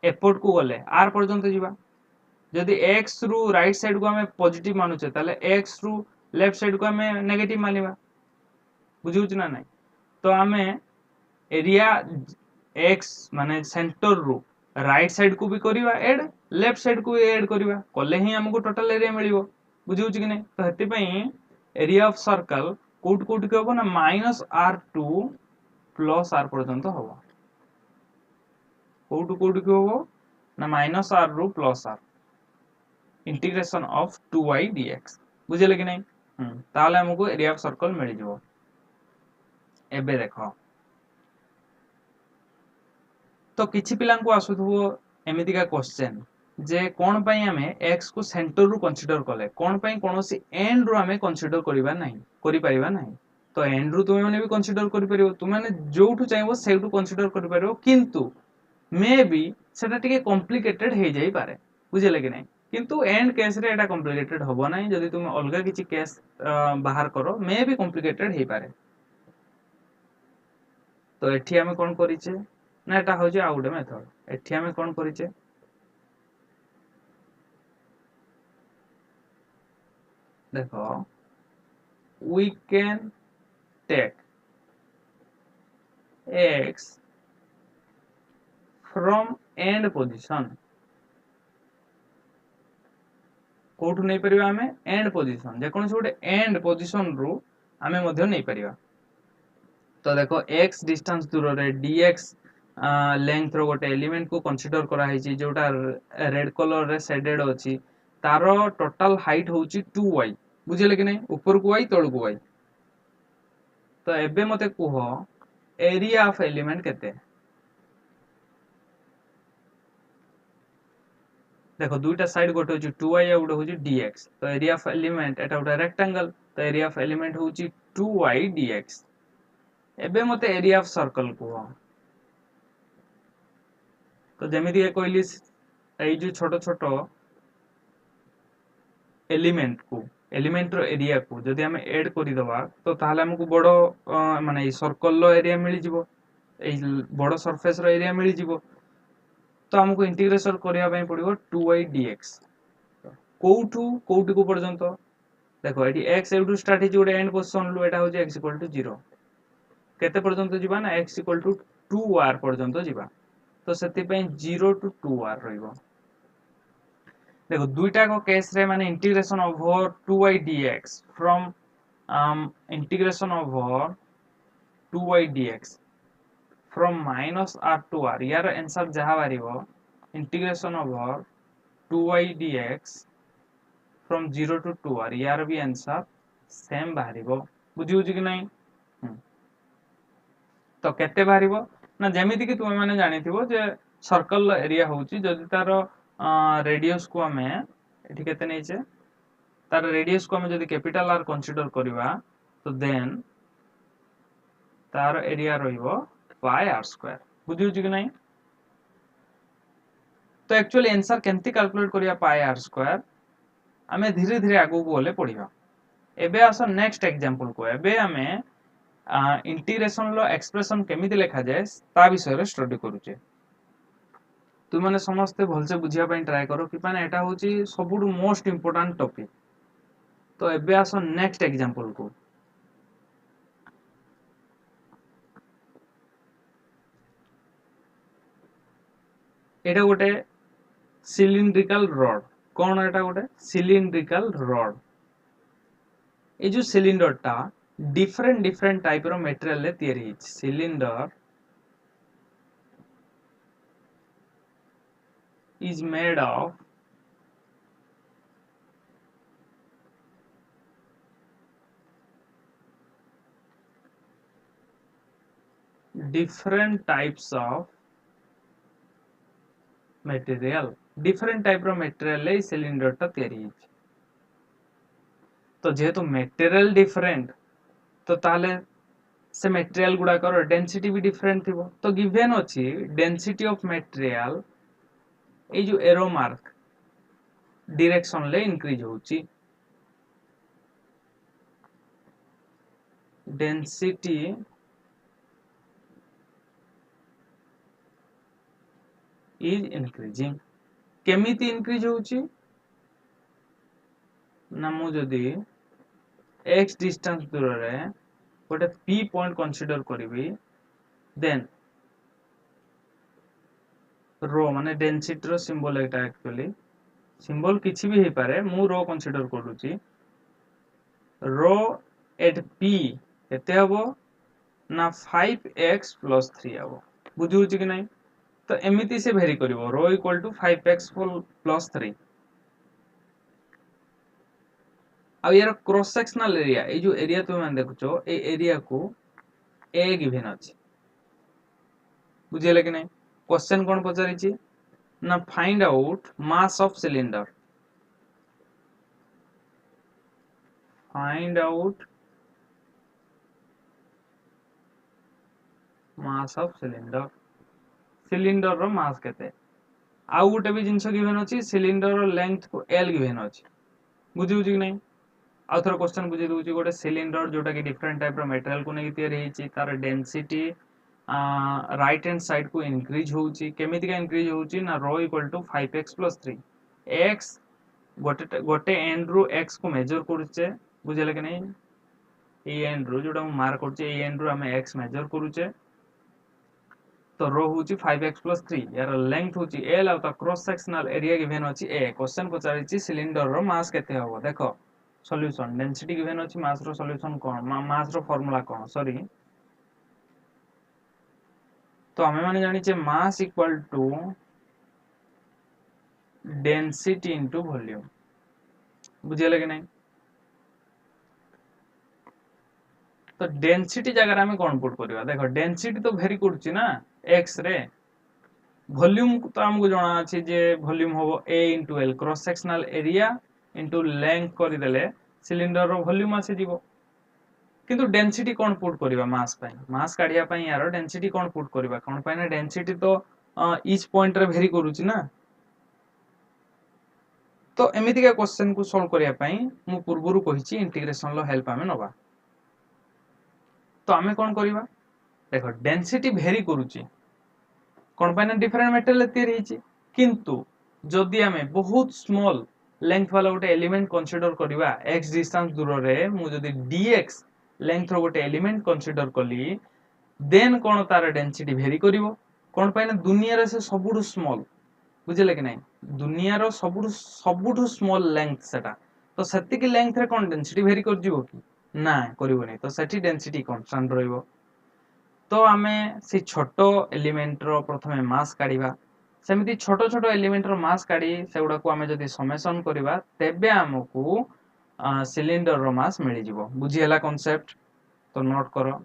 [SPEAKER 1] एपोर्ट को गले r पर्यंत जिबा जदि x रु राइट साइड को हमें पॉजिटिव मानुचे ताले x रु लेफ्ट साइड को हमें नेगेटिव मानिबा बुझुछ ना नहीं। तो हमें एरिया x माने सेंटर रु राइट साइड को भी करिवा ऐड लेफ्ट साइड को भी ऐड करिवा कले ही हमको टोटल एरिया मिलिबो बुझुछ कि नहीं। तो हेति पई एरिया ऑफ सर्कल कोट कोट के होबो ना -r2 प्लस r पर्यंत होबो कोट कोट के होबो ना -r रु plus r integration of 2y dx बुझले कि नहीं। ताहले हमको एरिया ऑफ सर्कल मिल जिवो। एबे देखो तो किछि पिलांको आसुथबो एमितिका क्वेश्चन जे कोन पई हमें x को सेंटर रु कंसीडर कले कोन पई कोनोसी एंड रु हमें कंसीडर करिबा नाही करि परिबा नाही। तो एंड रु तुमे माने भी कंसीडर करि परिबो, तुमे माने जोठु चाहबो सेठु कंसीडर करि परिबो, किंतु मे बी सेटा टिके कॉम्प्लिकेटेड हे जाई पारे, बुझिले कि नाही। किंतु एंड केस रे एटा कॉम्प्लिकेटेड होबो नाही, जदि तुमे अलगा किछि केस बाहर करो मे बी कॉम्प्लिकेटेड हे पारे। तो एठी हमें कोन करिचे ना एटा हो जे आउट मेथड। एठी हमें कोन करिचे देखो we can take x from end position कोठु नहीं परिबा हमें एंड पोजीशन जे कोनसे गोटे एंड पोजीशन रु हमें मध्य नहीं परिबा। तो देखो x डिस्टेंस दूर रे dx लेंथ रो गोटे एलिमेंट को कंसीडर करा हिची जोटा रेड कलर रे शेडेड अछि, तारो टोटल हाइट होची 2y, बुझिले कि नहीं, ऊपर को y तळ को y। तो एबे मते कुह एरिया ऑफ एलिमेंट केते। देखो दुईटा साइड गोटे होची 2y आ गोटे होची dx। तो एरिया ऑफ एलिमेंट एटा गोटे रेक्टेंगल, तो एरिया ऑफ एलिमेंट होची 2y dx। एबे मते एरिया ऑफ सर्कल कुह। तो जेमिति के कहली एई जो छोटो छोटो एलिमेंट को एलिमेंट रो एरिया को जदि हमें ऐड करि दबा तो ताहले हमकु बड़ो माने ई सर्कल रो एरिया मिलि जिवो, एई बड़ो सरफेस रो एरिया मिलि जिवो। तो हमकु इंटीग्रेशन करिया पई पड़िबो 2y dx। कोउठु कोउठी को पर्यंत देखो एटी x एउठु स्टार्ट हिज गोटे एंड पोजीशन लु, एटा हो जे x = 0 केते पर्यंत जिबा ना x = 2r पर्यंत जिबा। तो सेति पई 0 to 2r रहिबो। देखो दुईटा को केस रे माने integration over 2y dx from integration over 2y dx from -r to r, यार आंसर जहा बारिबो integration over 2y dx from 0 to 2r, यार भी आंसर सेम बारिबो। बुझी बुझी कि नहीं। तो केते बारिबो ना जेमिति कि तुमे माने जानिथिबो जे सर्कल एरिया होउची जदि तार रेडियस को हमें एठी केते नैचे तार रेडियस को हमें जदि कैपिटल आर कंसीडर करबा तो देन तार एरिया रहिबो पाई आर स्क्वायर। बुझी बुझी कि नहीं। तो एक्चुअली आंसर केंती कैलकुलेट करिया पाई आर स्क्वायर हमें धीरे धीरे आगु को बोले पढ़िबा। एबे आसो नेक्स्ट एग्जांपल को। एबे हमें इंटीग्रेशन लो एक्सप्रेशन केमिति लिखा जाय ता विषय रे स्टडी करूचे। तु माने समस्त भलसे बुझिया पई ट्राई करो कि माने एटा होची सबुडु मोस्ट इंपोर्टेंट टॉपिक। तो एबे आसो नेक्स्ट एग्जांपल को। एटा गोटे सिलिंड्रिकल रॉड। कौन एटा गोटे सिलिंड्रिकल रॉड। ए जो सिलिंडर टा different different type raw material ले तयारी hitch. Cylinder is made of different types of material। different type raw material ले सिलिंडर टा तयारी हिच। तो जेहेतु मटेरियल डिफरेंट तो ताले से मटेरियल गुडा कर डेंसिटी भी डिफरेंट थिबो। तो गिवन अछि डेंसिटी ऑफ मटेरियल ए जो एरो मार्क डायरेक्शन ले इंक्रीज होची। Density is increasing. केमिति इंक्रीज होची ना मु जदी x डिस्टेंस दूर रे गोटे p पॉइंट कंसीडर करिवि देन रो माने डेंसिटी रो सिंबल एटा एक्चुअली सिंबल किछि भी हे पारे, मु रो कंसीडर करूची। रो एट p केते हबो ना 5x + 3 हबो। बुझुची कि नहीं। तो एमिति से वेरी करिवो रो = 5x + 3। आ यार क्रॉस सेक्शनल एरिया ए जो एरिया तुम मैंने देखुछो ए एरिया को ए गिवन अछि बुझिले कि नहीं क्वेश्चन कोन पचारि छी ना find out mass of cylinder find out mass of cylinder cylinder रो मास केते आउ गोटे भी जिनस गिवन अछि सिलिंडर रो लेंथ को एल गिवन अछि बुझि बुझि कि नहीं आउ थोड़ा क्वेश्चन बुझे दूची गोटे सिलिंडर जोटा कि डिफरेंट टाइप रो मटेरियल को नहीं तैयारी हेची तार डेंसिटी राइट हैंड साइड को इंक्रीज होची केमिति का इंक्रीज होची ना रो इक्वल टू 5x + 3 x गोटे गोटे एंड रो x को मेजर करूचे बुझले कि नहीं ए एंड रो जोटा हम मार्क करचे ए एंड रो हमें x मेजर करूचे तो रो होची 5x + 3 यार लेंथ होची l और क्रॉस सेक्शनल एरिया गिवन अछि a क्वेश्चन पचारिछि सिलिंडर रो मास केते हबो देखो सॉल्यूशन डेंसिटी गिवन अछि मास रो सॉल्यूशन कोन मास रो फार्मूला कोन सॉरी तो हमें माने जानि छे mass equal to density into volume बुझिले कि नहीं तो डेंसिटी जगह में कौन पुट करवा देखो डेंसिटी तो भेरी करछि ना x रे वॉल्यूम तो हमको जाना अछि जे वॉल्यूम होबो a * l cross sectional area into length कर देले सिलिंडर रो वॉल्यूम आसी जीवो किंतु डेंसिटी कौन पुट करवा मास पय मास काढिया पय यार डेंसिटी कौन पुट करवा कौन पय ना डेंसिटी तो ईच पॉइंट रे भेरी करूछि ना तो एमिति का क्वेश्चन को सॉल्व करिया पय मु पूर्वरु कहिछि इंटीग्रेशन लो हेल्प हमें नबा तो आमे कौन करवा देखो डेंसिटी भेरी करूछि कौन पय ना डिफरेंट मटेरियल तैयारी हिची किंतु जदि आमे बहुत स्मॉल लेंथ वाला गोटे एलिमेंट कंसीडर करवा x डिस्टेंस दूर रे मु जदि dx लेंथ रो गोटे एलिमेंट कंसीडर कली देन कोन तार डेंसिटी भेरी करिवो कोन पय ना दुनिया रे से सबुठु स्मॉल बुझिले कि नहीं दुनिया रो सबुठु स्मॉल लेंथ सेटा तो सेति की लेंथ रे कोन डेंसिटी भेरी कर जीवो कि ना करिवो नहीं तो सेठी डेंसिटी कांस्टेंट रहइबो तो आमे से छोटो एलिमेंट रो प्रथमे मास काढिबा सेमिति छोटो छोटो एलिमेंट रो मास काढी सेगुडा को आमे जदि समेशन करबा तेबे हमकु सिलिंडर रो मास मिलि जिवो बुझी हला कांसेप्ट तो नोट करो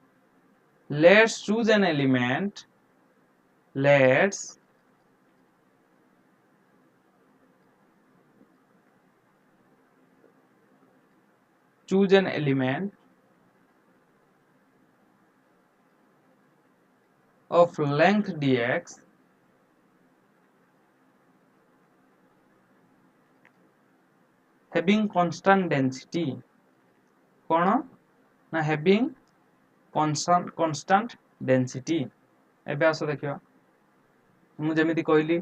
[SPEAKER 1] let's choose an element let's choose an element of length dx having constant density कौन ना having constant density एबे आसो देखियो मु जेमिति कहली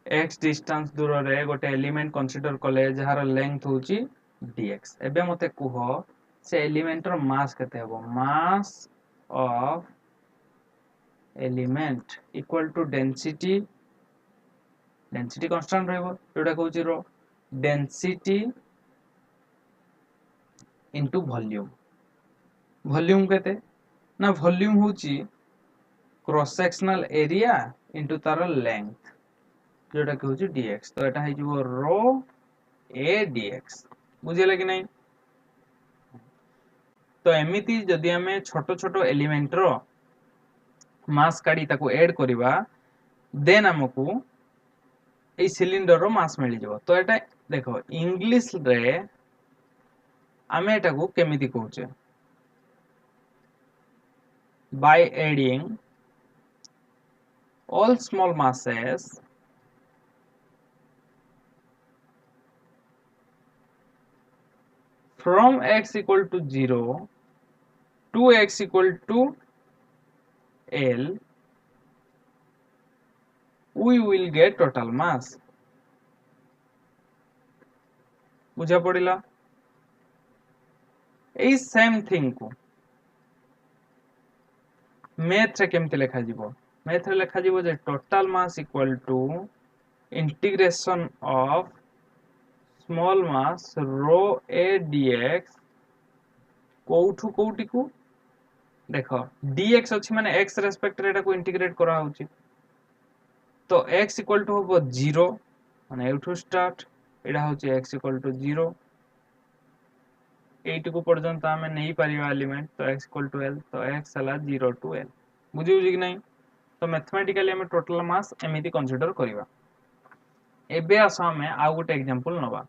[SPEAKER 1] x डिस्टेंस दूर रे गोटे एलिमेंट कंसीडर कले जहार लेंथ होची dx एबे मते कुह से एलिमेंट रो मास केते हबो mass of element equal to density density constant रहबो जोटा कहूची रो डेंसिटी इनटू वॉल्यूम वॉल्यूम केते ना वॉल्यूम होची क्रॉस सेक्शनल एरिया इनटू तार लेंथ जोटा कहूची dx तो एटा है जो रो a dx बुझिले कि नहीं तो एमिति जदि हमें छोटो छोटो एलिमेंट रो मास काढी ताको ऐड करबा देन हमकु ए सिलिंडर रो मास मिल जिवो तो एटा देखो इंग्लिश रे आमे एटा को केमिति कहूचे by adding all small masses from x equal to 0 to x equal to L we will get total mass बुझा पड़िला ए सेम थिंग को मैथ रे केमते लिखा जीवो मैथ रे लिखा जीवो जे total mass equal to integration of small mass रो a dx कोठु कोठी को देखो dx अछि माने x रेस्पेक्ट रे एटा को इंटीग्रेट करा होची तो x इक्वल टू होबो 0 माने एठु स्टार्ट एटा होची x इक्वल टू 0 8 को पर्यंत आमे नहीं परिवा एलिमेंट तो x इक्वल टू l तो x हला 0 टू l बुझिउ कि नहीं तो मैथमेटिकली हमें टोटल मास एमिति कंसीडर करिवा एबे आस हमें आ गोटे एग्जांपल नबा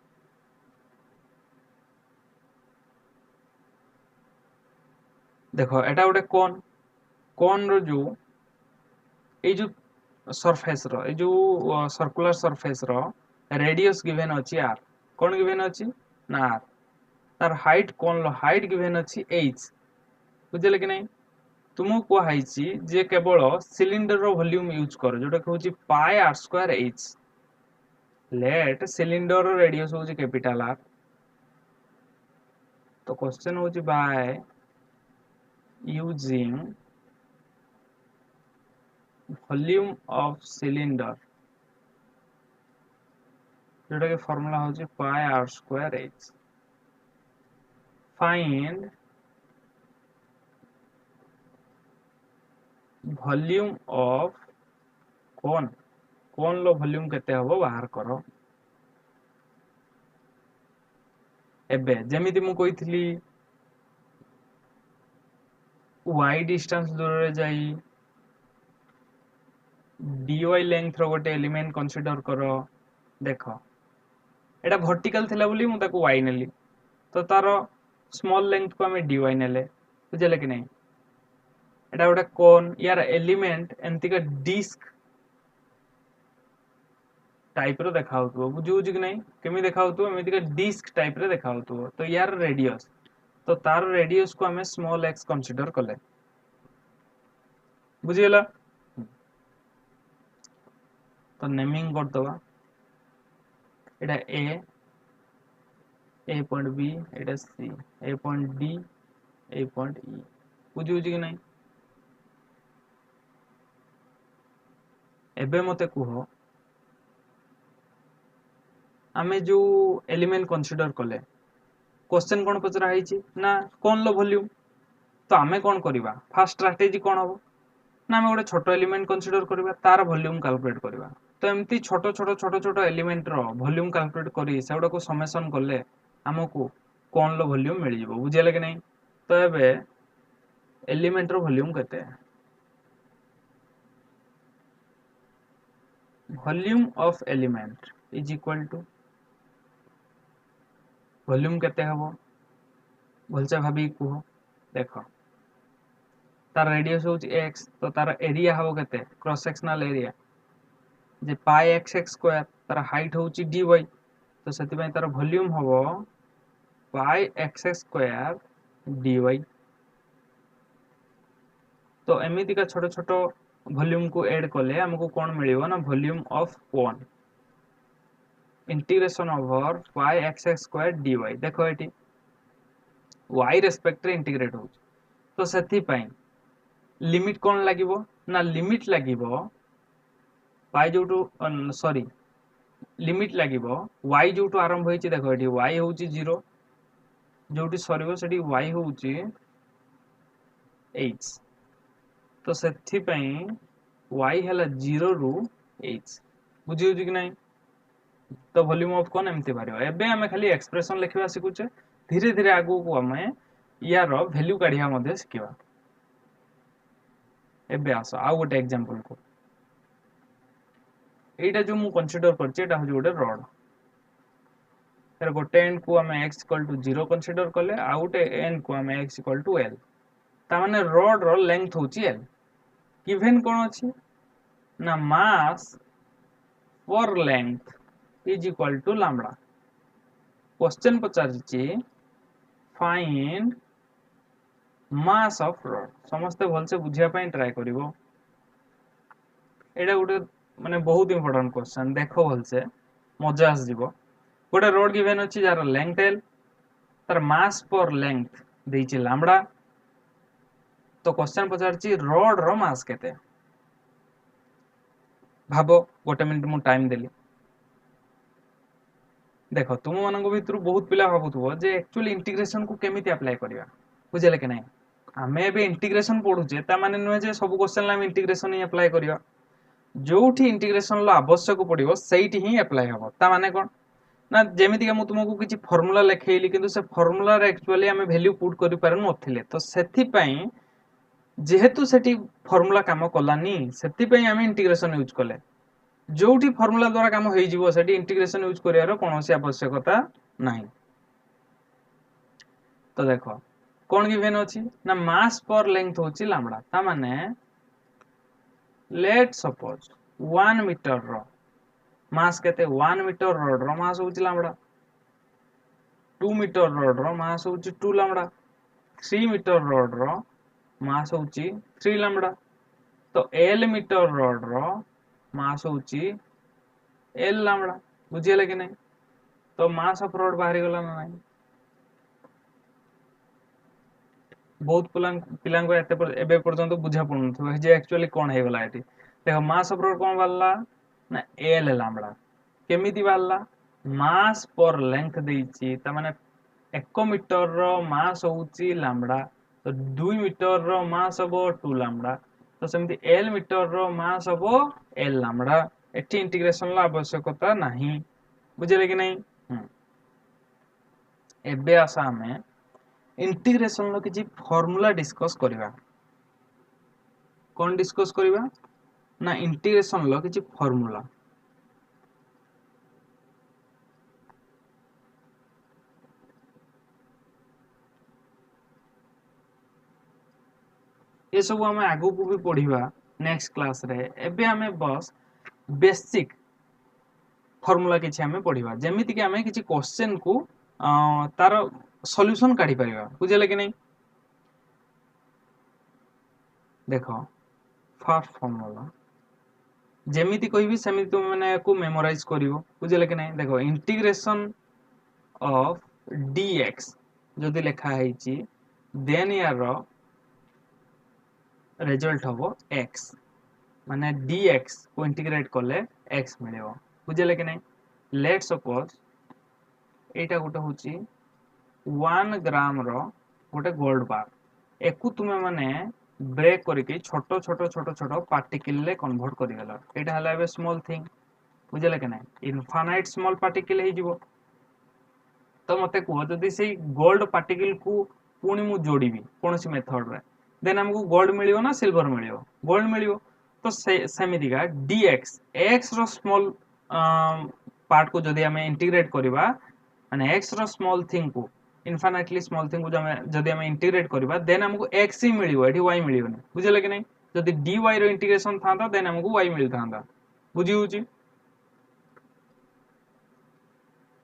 [SPEAKER 1] देखो एटा गोटे कोन रो जो ए जो सरफेस रो ए जो सर्कुलर सरफेस रो रेडियस गिवन अछि r कोन गिवन अछि ना r तार हाइट कोन लो हाइट गिवन अछि h बुझले कि नहीं तुमको कुहाइछि जे केवल सिलिंडर रो वॉल्यूम यूज कर जोटा कहउछि pi r square h let cylinder रो रेडियस होछि कैपिटल r तो क्वेश्चन होछि by using volume of cylinder जोटा के फार्मूला होछि pi r square h find volume of कोन लो वॉल्यूम केते हबो बाहर करो एबे जेमिति मु कहितली y डिस्टेंस दूर रे जाई dy लेंथ रो गोटे एलिमेंट कंसीडर करो देखो एटा वर्टिकल थिला बोली मु ताको y नेली तो तारो स्मॉल लेंथ को हमें dy नेले बुझले कि नहीं एटा गोटे कोन यार एलिमेंट एंती का डिस्क टाइप रो देखाउतो बुझु कि नहीं केमि देखाउतो एमिति का डिस्क टाइप रे देखाउतो तो यार रेडियस तो तार रेडियस को हमें स्मॉल x कंसीडर करले बुझियला तो नेमिंग कर दवा एटा ए पॉइंट बी एटा C A point D A point E बुझु कि नहीं एबे मते कुहो आमे जो एलिमेंट कंसीडर कले क्वेश्चन कोन पचरा आइछि ना कोन लो वॉल्यूम तो आमे कोन करिवा फर्स्ट स्ट्रेटजी कोन हो ना आमे गोटे छोटो एलिमेंट कंसीडर करिवा तार वॉल्यूम कैलकुलेट करिवा तो एमती छोटो एलिमेंट रो वॉल्यूम कैलकुलेट करी सेउडा को समेशन करले हमको कोन लो वॉल्यूम मिल जिवो बुझिले कि नहीं तो एबे एलिमेंट रो वॉल्यूम केते volume of element is equal to volume केते हबो भलसे भाबी कुहो देखो तार रेडियस होची x तो तार एरिया हबो केते क्रॉस सेक्शनल एरिया जे पाई x x स्क्वायर तार हाइट होची dy तो सेति पय तार वॉल्यूम हबो पाई x x स्क्वायर dy तो एमिति का छोटो वॉल्यूम को ऐड करले हमको कोन मिलियो ना volume of cone integration over pi x x square dy देखो एटी y रेस्पेक्ट रे इंटीग्रेट हो तो सेति पय लिमिट कोन लागिवो ना लिमिट लागिवो पाई जोटू सॉरी लिमिट लागिवो y जोटू आरंभ होईची देखो एटी y होची 0 जोटी सरीबो सेटी y होची h तो सेति पय y हला 0 रु h बुझियो कि नहीं तो वॉल्यूम ऑफ कोन एमती बारियो एबे हमें खाली एक्सप्रेशन लिखिबा सिकुचे धीरे धीरे आगु को हमें यार वैल्यू काढिया मध्ये सिकिबा एबे आसो आ गोटे एग्जांपल को एटा जो मु कंसीडर करछि एटा हो गोटे रॉड तर गोटे एंड को हमें x इक्वल टू 0 कंसीडर करले आ गोटे एंड को हमें x इक्वल टू l ता माने रॉड रो लेंथ होची l गिवन कोन अछि ना mass per length is equal to lambda question पचारछि फाइंड मास ऑफ रॉड समस्त भल से बुझिया पय ट्राई करिवो एडा गोटे माने बहुत इंपोर्टेंट क्वेश्चन देखो भल से मजा आस जीवो गोटे रॉड गिवन अछि जार लेंथ l तार मास पर लेंथ देछि लैम्बडा तो क्वेश्चन पचारछि रॉड रो मास केते भाबो गोटे मिनिट मु टाइम देली देखो तुम मानक भीतर बहुत पिला भाबुथबो जे एक्चुअली इंटीग्रेशन को केमिति अप्लाई करिया बुझले कि नहीं हमें भी इंटीग्रेशन पढुचे ता माने नुहे जे सब क्वेश्चन ला हम इंटीग्रेशन ही अप्लाई करिया जोठी इंटीग्रेशन ला आवश्यक पडिवो सेठी ही अप्लाई हबो ता माने कोन ना जेमिति का तुमको किसी फॉर्मूला लिखेली किंतु से फॉर्मूला रे एक्चुअली हमें वैल्यू पुट करि पारन नथिले तो सेथि पई जेहेतु सेठी फॉर्मूला काम कलानी सेथि पई हमें इंटीग्रेशन यूज कले जोठी फॉर्मूला द्वारा काम होई जीवो सेठी इंटीग्रेशन यूज करियारो कोनोसी आवश्यकता नाही। तो देखो कौन गिवन अछि ना मास पर लेंथ होची लैम्बडा ता माने लेट सपोज 1 मीटर रो मास केते 1 मीटर रोड रो मास होची लैम्बडा 2 मीटर रोड रो मास होची 2 लैम्बडा 3 मीटर रोड रो मास होची 3 लैम्बडा तो एल मीटर रोड रो मास होची एल लैम्बडा बुझियले कि नहीं तो मास ऑफ रोड बाहरी गला ना नहीं बहुत पिला एबे पर्यंत बुझा पड़ुन जे एक्चुअली कौन है गला एटी देखो मास ऑफ रोड कौन बारला ना एल लैम्बडा केमिति बारला मास पर लेंथ देइची त माने 1 मीटर रो मास होची लैम्बडा तो 2 मीटर रो मास हबो 2 लैम्बडा तो सेमति एल मीटर रो मास हबो एल लैम्बडा एठी इंटीग्रेशन ला आवश्यकता नहीं बुझले कि नहीं एबे आसा हमें इंटीग्रेशन लो किछि फार्मूला डिस्कस करिवा कोन डिस्कस करिवा ना इंटीग्रेशन लो किछि फार्मूला ये सब हमें आगु को भी पढ़िवा नेक्स्ट क्लास रे एबे हमें बस बेसिक फार्मूला किछि हमें पढ़िवा जेमिति कि हमें किछि क्वेश्चन को तार सॉल्यूशन काढी परिवा बुझले कि नहीं देखो फर्स्ट फार्मूला जेमिति कहबी सेमिति तुम माने को मेमोराइज करिवो बुझले कि नहीं देखो इंटीग्रेशन ऑफ dx जदि लिखा है देन यार रिजल्ट हम x माने dx को इंटीग्रेट कले x मिलेबो बुझले कि नहीं लेट सपोज एटा गोटे होची 1 ग्राम रो गोटे गोल्ड बार एकु तुमे माने ब्रेक करके छोटो छोटो छोटो छोटो पार्टिकल ले कन्वर्ट करि गला एटा हला बे स्मॉल थिंग बुझले कि नहीं इनफाइनाइट स्मॉल पार्टिकल हे जीवो तो मते को जदि से गोल्ड पार्टिकल को पुणी मु जोड़ीबी कोनसी मेथड रे देन हमको गोल्ड मिलियो ना सिल्वर मिलियो गोल्ड मिलियो तो सेमिति का dx x रो स्मॉल पार्ट को जदि हमें इंटीग्रेट करबा माने x रो स्मॉल थिंग को इनफाइनाइटली स्मॉल थिंग को जदि हमें इंटीग्रेट करबा देन हमको x ही मिलियो एठी y मिलियो नहीं बुझले कि नहीं जदि dy रो इंटीग्रेशन थांदा देन हमको y मिल थांदा बुझी होची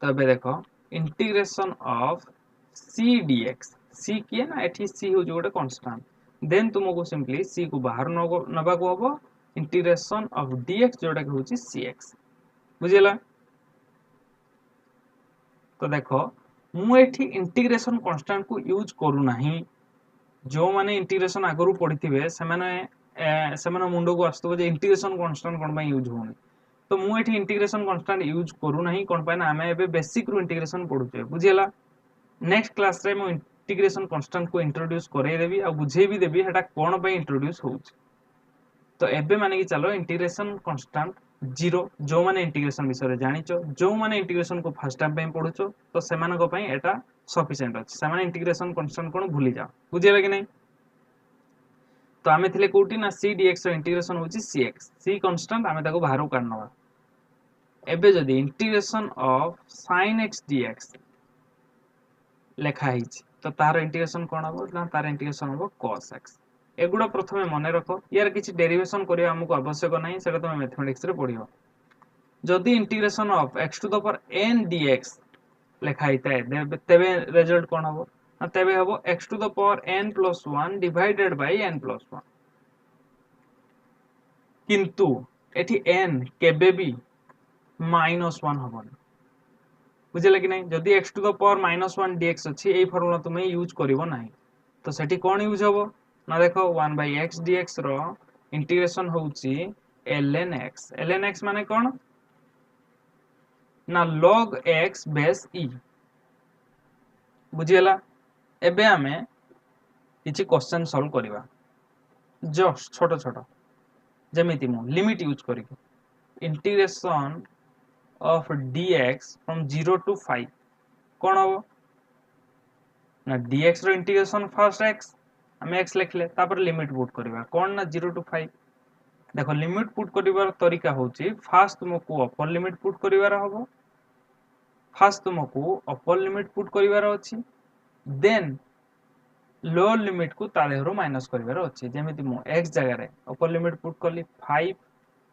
[SPEAKER 1] तबे देखो integration of c dx c किए ना एठी c हो जो गोटे कांस्टेंट देन तुमको सिंपली c को बाहर नबा को हबो इंटीग्रेशन ऑफ dx जोटा के होची cx बुझिला तो देखो मु एठी इंटीग्रेशन कांस्टेंट को यूज करू नाही जो माने इंटीग्रेशन आगरु पढिथिबे से माने मुंडो को आस्तबो जे इंटीग्रेशन कांस्टेंट कोन बाय यूज होनी तो मु एठी इंटीग्रेशन कांस्टेंट यूज करू नाही कोन पाए ना हमें एबे बेसिक रू इंटीग्रेशन पढुचे बुझिला नेक्स्ट क्लास रे मु इंटीग्रेशन कांस्टेंट को इंट्रोड्यूस करे देबी आ बुझे भी देबी हेटा कोन बाय इंट्रोड्यूस होउछ तो एबे माने कि चलो इंटीग्रेशन कांस्टेंट जीरो जो माने इंटीग्रेशन विषय रे जानिचो जो माने इंटीग्रेशन को फर्स्ट टाइम पे पढुचो तो सेमान को पई एटा सफिशिएंट अछि सेमान इंटीग्रेशन कांस्टेंट कोन भूली जाओ बुझिला कि नहीं तो आमे थिले कोठी ना c dx रो इंटीग्रेशन होची cx c कांस्टेंट आमे ताको बाहर काढनवा एबे जदी integration of sin x dx लेखा हिच तो तार इंटीग्रेशन कोन हबो ना तार इंटीग्रेशन हबो cos x एगुडा प्रथमे मने रखो यार किछि डेरिवेशन करिया हमको आवश्यक नाही सेटा तुम मैथमेटिक्स रे पढियो जदी integration of x to the power n dx लेखा हिताय तेबे रिजल्ट कोन हबो ना तेबे हबो x to the power n + 1 divided by n + 1 किंतु एठी n केबे भी -1 हबो बुझले कि नहीं जदी x to the power -1 dx अछि एई फार्मूला तुमे यूज करिवो नाही तो सेठी कोन यूज हबो ना देखो 1/x dx रो इंटीग्रेशन होउची ln x माने कोन ना log x बेस e बुझियला एबे हमें किछि क्वेश्चन सॉल्व करिवा जस्ट छोटो छोटो जेमिति मु लिमिट यूज करिके integration of dx from 0 to 5 कौन हम ना dx रो इंटीग्रेशन फर्स्ट x आम x लिखले तापर लिमिट पुट करबा कौन ना 0 to 5 देखो लिमिट पुट करिवार तरीका होची फास्ट तुमको अपर लिमिट पुट करिवार हबो फास्ट तुमको अपर लिमिट पुट करिवार अछि देन लोअर लिमिट को तादेहरो माइनस करिवार अछि जेमिति मु x जगह रे अपर लिमिट पुट करली 5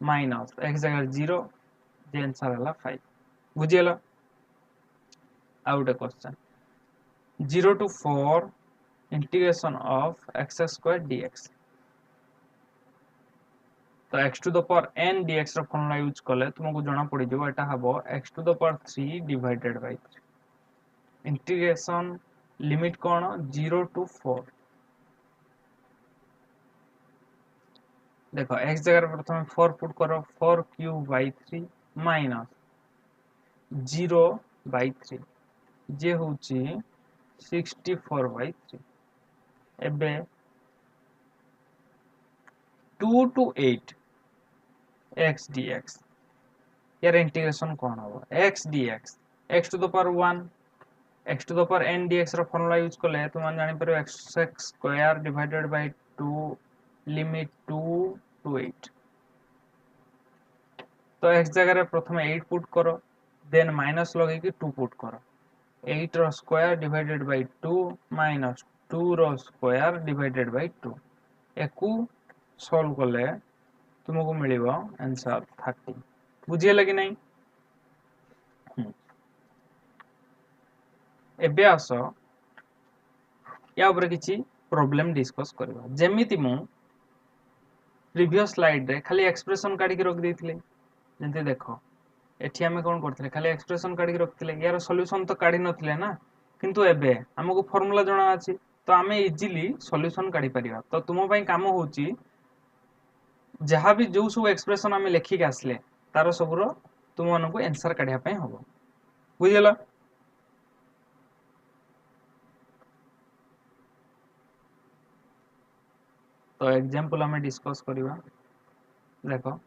[SPEAKER 1] माइनस x जगह 0 जे आंसर हला 5 बुझियला out A question 0 to 4 integration of x square dx तो x to the power n dx रो फॉर्मूला यूज करले तुमको जाना पड़ी जो एटा हबो x to the power 3 divided by 3 integration limit cone 0 to 4 देखो x जगह प्रथम 4 पुट करो 4 क्यूब by 3 माइनस 0 by 3 जे होची 64 by 3 एबे 2 to 8 x dx यार इंटीग्रेशन कौन हो x dx x to the power 1 x to the power n dx रो फॉर्मूला यूज करले तुम जानि परबो x square divided by 2 limit 2 to 8 तो x जगह रे प्रथम 8 पुट करो देन माइनस लगे कि 2 पुट करो 8 रो स्क्वायर डिवाइडेड बाय 2 माइनस 2 रो स्क्वायर डिवाइडेड बाय 2 एकु सॉल्व करले तुमको मिलिबो आंसर 30 बुझियला कि नहीं एबे आसो या ऊपर किछि प्रॉब्लम डिस्कस करबा जेमिति मु प्रीवियस स्लाइड रे खाली एक्सप्रेशन काढी के रख देथिले जंते देखो एठी हमें कोन करथिले खाली एक्सप्रेशन काढी के रखथिले यार सॉल्यूशन तो काढी नथिले ना किंतु एबे हमको फार्मूला जणा अछि तो हमें इजीली सॉल्यूशन काढी परिबा तो तुम पई काम होची जहाँ भी जो सब एक्सप्रेशन हमें लेखिक आसले तार सबरो तुम मानक आंसर काढिया पई हबो बुझियला तो एग्जांपल हमें डिस्कस करिवा देखो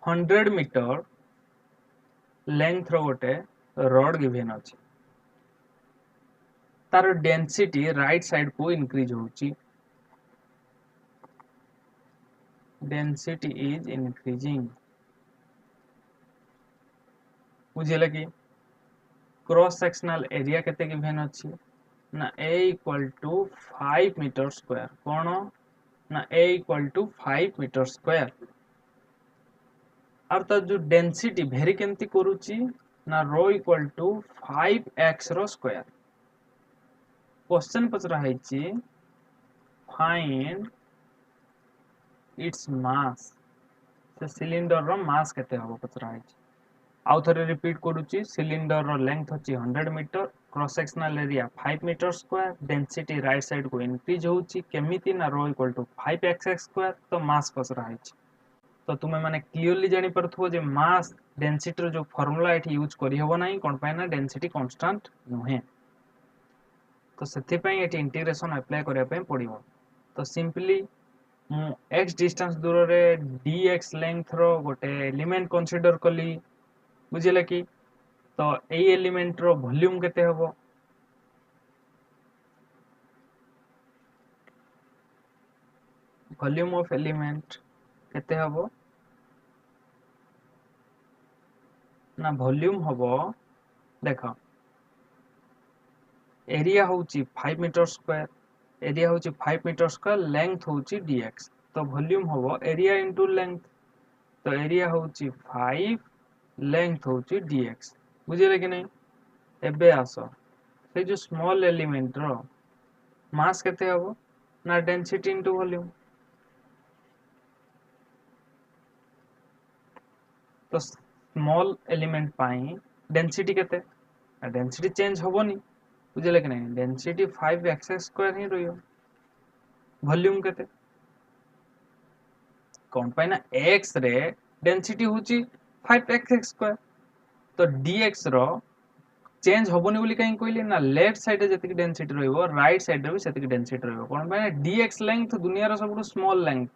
[SPEAKER 1] 100 मीटर लेंथ रो गोटे रॉड गिवन अछि तार डेंसिटी राइट साइड को इंक्रीज होची डेंसिटी इज इंक्रीजिंग बुझियला कि क्रॉस सेक्शनल एरिया केते गिवन अछि ना a equal to 5 metre square कोन ना a equal to 5 metre square और तो जो डेंसिटी भेरी केमती करूची ना रो इक्वल टू 5x रो स्क्वायर क्वेश्चन पचरा हैची फाइंड इट्स मास से सिलिंडर रो मास केते होबो पचरा हैची आउ थरे रिपीट करूची सिलिंडर रो लेंथ होची 100 metre cross sectional area 5 metre square density right side को इंक्रीज होची केमिति ना रो इक्वल टू 5x स्क्वायर तो मास पचरा हैची तो तुम्हें माने क्लियरली जानी परथो जे मास डेंसिटी रो जो फार्मूला एठी यूज करी हबो नाही कोन पाए ना डेंसिटी कांस्टेंट नहे तो सेति पई एठी इंटीग्रेशन अप्लाई करिया पई पडिबो तो सिंपली मु x डिस्टेंस दूर रे dx लेंथ रो गोटे एलिमेंट कंसीडर कली बुझिले कि तो ए एलिमेंट रो वॉल्यूम केते हबो वॉल्यूम ऑफ एलिमेंट केते हबो ना वॉल्यूम हबो देखो एरिया होची 5 मीटर स्क्वायर एरिया होची 5 मीटर स्क्वायर लेंथ होची dx तो वॉल्यूम हबो एरिया इनटू लेंथ तो एरिया होची 5 लेंथ होची dx बुझिले कि नहीं एबे आसो से जो स्मॉल एलिमेंट रो मास केते हबो ना डेंसिटी इनटू वॉल्यूम तो स्मॉल एलिमेंट पाई डेंसिटी केते डेंसिटी चेंज होबोनी बुझिले कि नहीं डेंसिटी 5x स्क्वायर ही रहियो वॉल्यूम केते कोन पाई ना x रे डेंसिटी होची 5x स्क्वायर तो dx रो चेंज होबोनी बोली काई कहली ना लेफ्ट साइड रे जति डेंसिटी रहइबो राइट साइड रे भी सेति डेंसिटी रहइबो कोन पाई ना dx लेंथ दुनिया रो सबटु स्मॉल लेंथ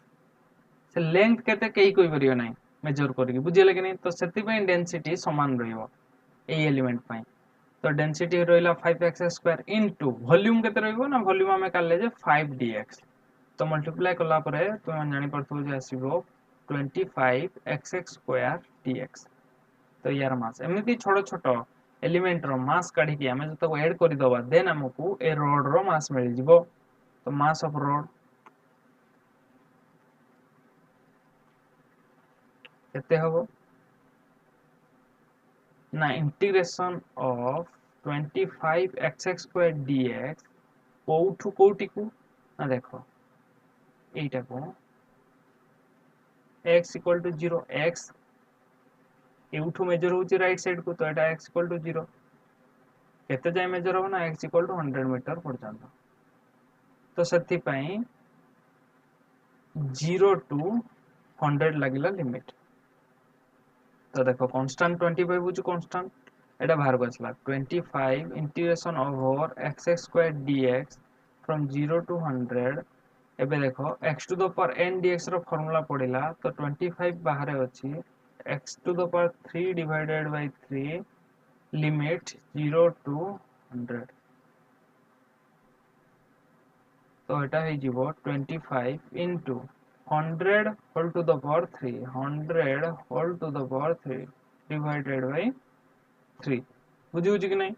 [SPEAKER 1] से लेंथ केते केही कोइ परियो नाही मेजर करके बुझिले कि नहीं तो सेति पई डेंसिटी समान रहिबो ए एलिमेंट पई तो डेंसिटी रहिला 5x² इनटू वॉल्यूम केते रहिबो ना वॉल्यूम हमें काले जे 5dx तो मल्टीप्लाई कला परे तुम जानि परथु जे आसीबो 25x² dx तो यार मास एमिति छोटो छोटो एलिमेंट रो मास काढी कि हमें जतो ऐड करि दबा देन हमकु ए रॉड रो मास मिल जिवो तो मास ऑफ रॉड केते हबो ना इंटीग्रेशन ऑफ 25x² dx कोठु कोठी को ना देखो एटा को x इक्वल टू 0 x एउठु मेजर होची राइट साइड को तो एटा x इक्वल टू 0 केते जाय मेजर हो ना x इक्वल टू 100 मीटर पर्यंत तो सथि पई 0 टू 100 लागिला लिमिट तो देखो कांस्टेंट 25 बुझ कांस्टेंट एटा बाहर को असला 25 integration over x² dx from 0 to 100 एबे देखो x to the power n dx रो फार्मूला पडिला तो 25 बाहर अछि x to the power 3 divided by 3 limit 0 to 100 तो एटा हे जीवो 25 into 100 whole to the power 3 100 whole to the power 3 divided by 3 बुझी कि नहीं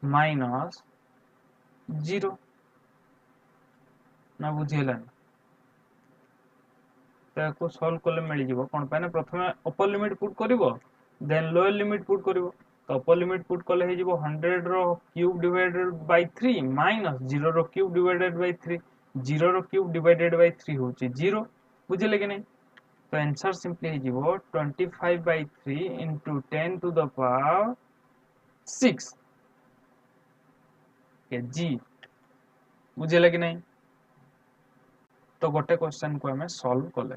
[SPEAKER 1] माइनस 0 ना बुझेलानी ताको सॉल्व करले मिल जिवो कोन पाने प्रथमे अपर लिमिट पुट करिवो देन लोअर लिमिट पुट करिवो तो अपर लिमिट पुट करले हे जिवो 100 रो क्यूब डिवाइडेड बाय 3 माइनस 0 रो क्यूब डिवाइडेड बाय 3 0 रो क्यूब डिवाइडेड बाय 3 होची 0 बुझले कि नहीं तो आंसर सिंपली हे जिवो 25/3 into 10 to the power 6 के जी बुझले कि नहीं तो गोटे क्वेश्चन को हमें सॉल्व कले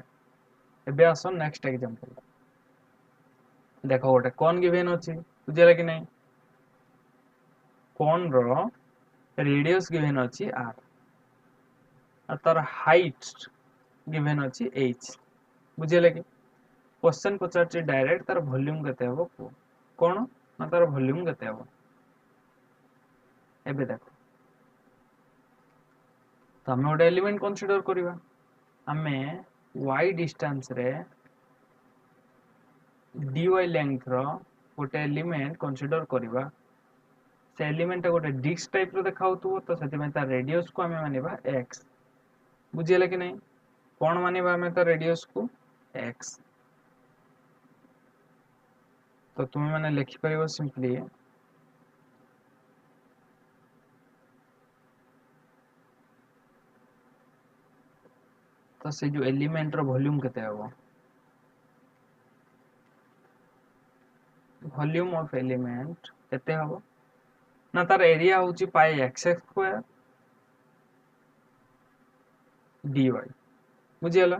[SPEAKER 1] एबे आसो नेक्स्ट एग्जांपल देखो गोटे कोन गिवन अछि बुझले कि नहीं कोन रो रेडियस गिवन अछि r और तार हाइट गिवन अछि h बुझले कि क्वेश्चन पचारछि डायरेक्ट तार वॉल्यूम केते हबो कोन ना तार वॉल्यूम केते हबो एबे देखो तो हमें गोटे एलिमेंट कंसीडर करिवा हमें y डिस्टेंस रे dy लेंथ रो गोटे एलिमेंट कंसीडर करिवा से एलिमेंट गोटे डिस्क टाइप रो देखाउतबो तो सेति में तार रेडियस को हमें मानिबा x बुझिले कि नहीं कोन मानिबा हमें तो रेडियस को x तो तुम माने लिखि परिबो सिंपली तो से जो एलिमेंट रो वॉल्यूम केते हबो वॉल्यूम ऑफ एलिमेंट केते हबो ना तार एरिया होची पाई x² dy बुझियला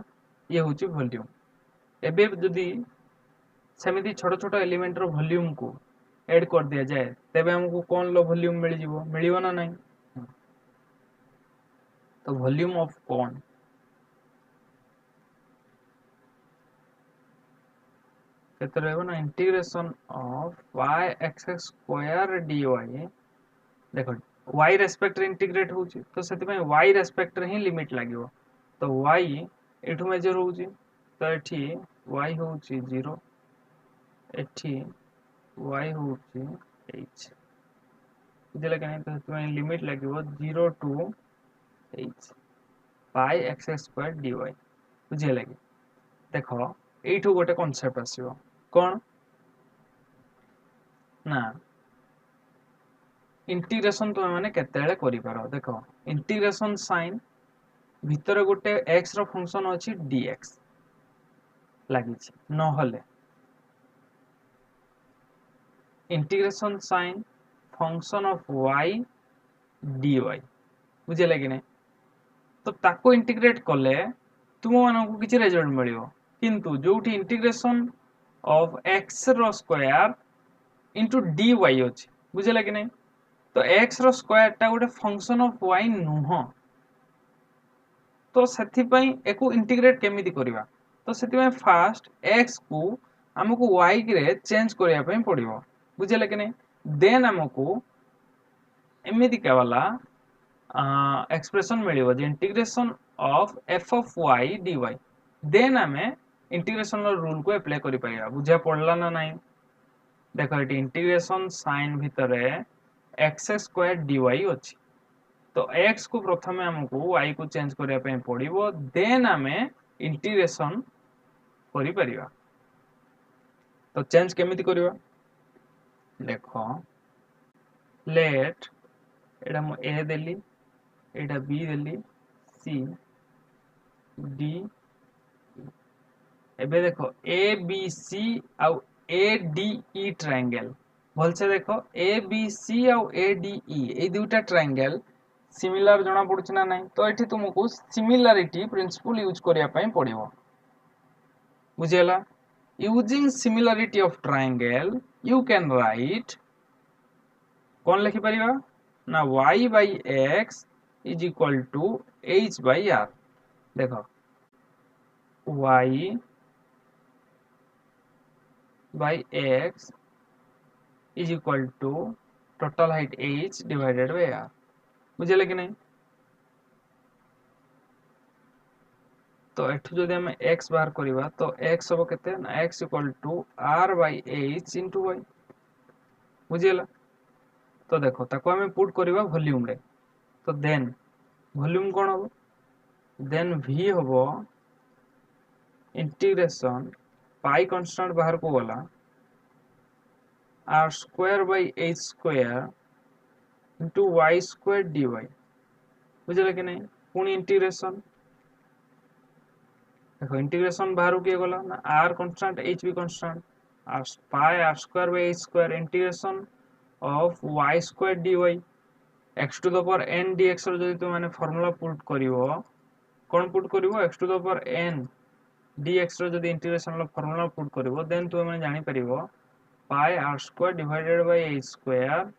[SPEAKER 1] ये होची वॉल्यूम एबे जदी सेमिति छोटो छोटो एलिमेंट रो वॉल्यूम को ऐड कर दिया जाए तबे हमको कोन लो वॉल्यूम मिल जिवो मिलियो ना नहीं तो वॉल्यूम ऑफ कोन केते रहबो ना इंटीग्रेशन ऑफ y(x²) dy देखो y रेस्पेक्ट रे इंटीग्रेट होची तो सेति में y रेस्पेक्ट रे ही लिमिट लागिवो तो y एठु मेजर होची तो एठी y होची 0 एठी y होची h बुझले कि नहीं तो सेति में लिमिट लागिवो 0 to h pi x² dy बुझले कि देखो एठु गोटे कांसेप्ट आसीबो कोन ना इंटीग्रेशन तो माने केतेले करि पारो देखो इंटीग्रेशन साइन भितर गोटे x रो फंक्शन अछि dx लागि छी न हले integration sine function of y dy बुझले कि नहीं तो ताको इंटीग्रेट करले तुम मानको किछि रिजल्ट मिलियो किंतु जोठी इंटीग्रेशन ऑफ x रो स्क्वायर इनटू dy अछि बुझले कि नहीं तो x रो स्क्वायर टा गोटे फंक्शन ऑफ y नुह तो सेथिपाई एको इंटीग्रेट केमिति करिवा तो सेथिपाई फास्ट x को हमको y रे चेंज करिया पई पड़िबो बुझिले कि नै देन हमको एमिति का वाला एक्सप्रेशन मिलिबो जे integration of f of y dy then हमें इंटीग्रेशन रूल को अप्लाई करि पाइबा बुझा पड़ला ना नहीं देखो ये इंटीग्रेशन साइन भितर एक्स स्क्वायर dy अछि तो x को प्रथमे हमको y को चेंज करिया पे पड़िबो देन हमें इंटीग्रेशन करि परिबा तो चेंज केमिति करिबा देखो लेट एडा म a देली एडा b देली c d एबे देखो a b c आ a d e ट्रायंगल भल से देखो a b c आ a d e ए दुटा ट्रायंगल सिमिलर जना पड़छ ना नहीं तो एठी तुमको सिमिलरिटी प्रिंसिपल यूज करिया पई पड़िबो बुझेला using similarity of triangle you can write कौन लिखि परिबा ना y by x is equal to h by r देखो y by x is equal to total height h divided by r बुझे कि नहीं तो एठु जदि हम x बाहर करिबा तो x हो केते ना x equal to r by h into y बुझिला तो देखो ताको हम पुट करिबा वॉल्यूम रे तो देन वॉल्यूम कोन हो देन v हो इंटीग्रेशन पाई कांस्टेंट बाहर को वाला r square by h square into y square dy बुझिला कि नहीं पुनी इंटीग्रेशन देखो इंटीग्रेशन बाहर किए गला ना r कांस्टेंट h भी constant r pi r square by h square integration of y square dy x to the power n dx रो जदि तुम माने फार्मूला पुट करिवो कोन पुट करिवो x to the power n dx रो जदि इंटीग्रेशन लो फार्मूला पुट करिवो देन तुम माने जानि परिवो pi r square divided by h square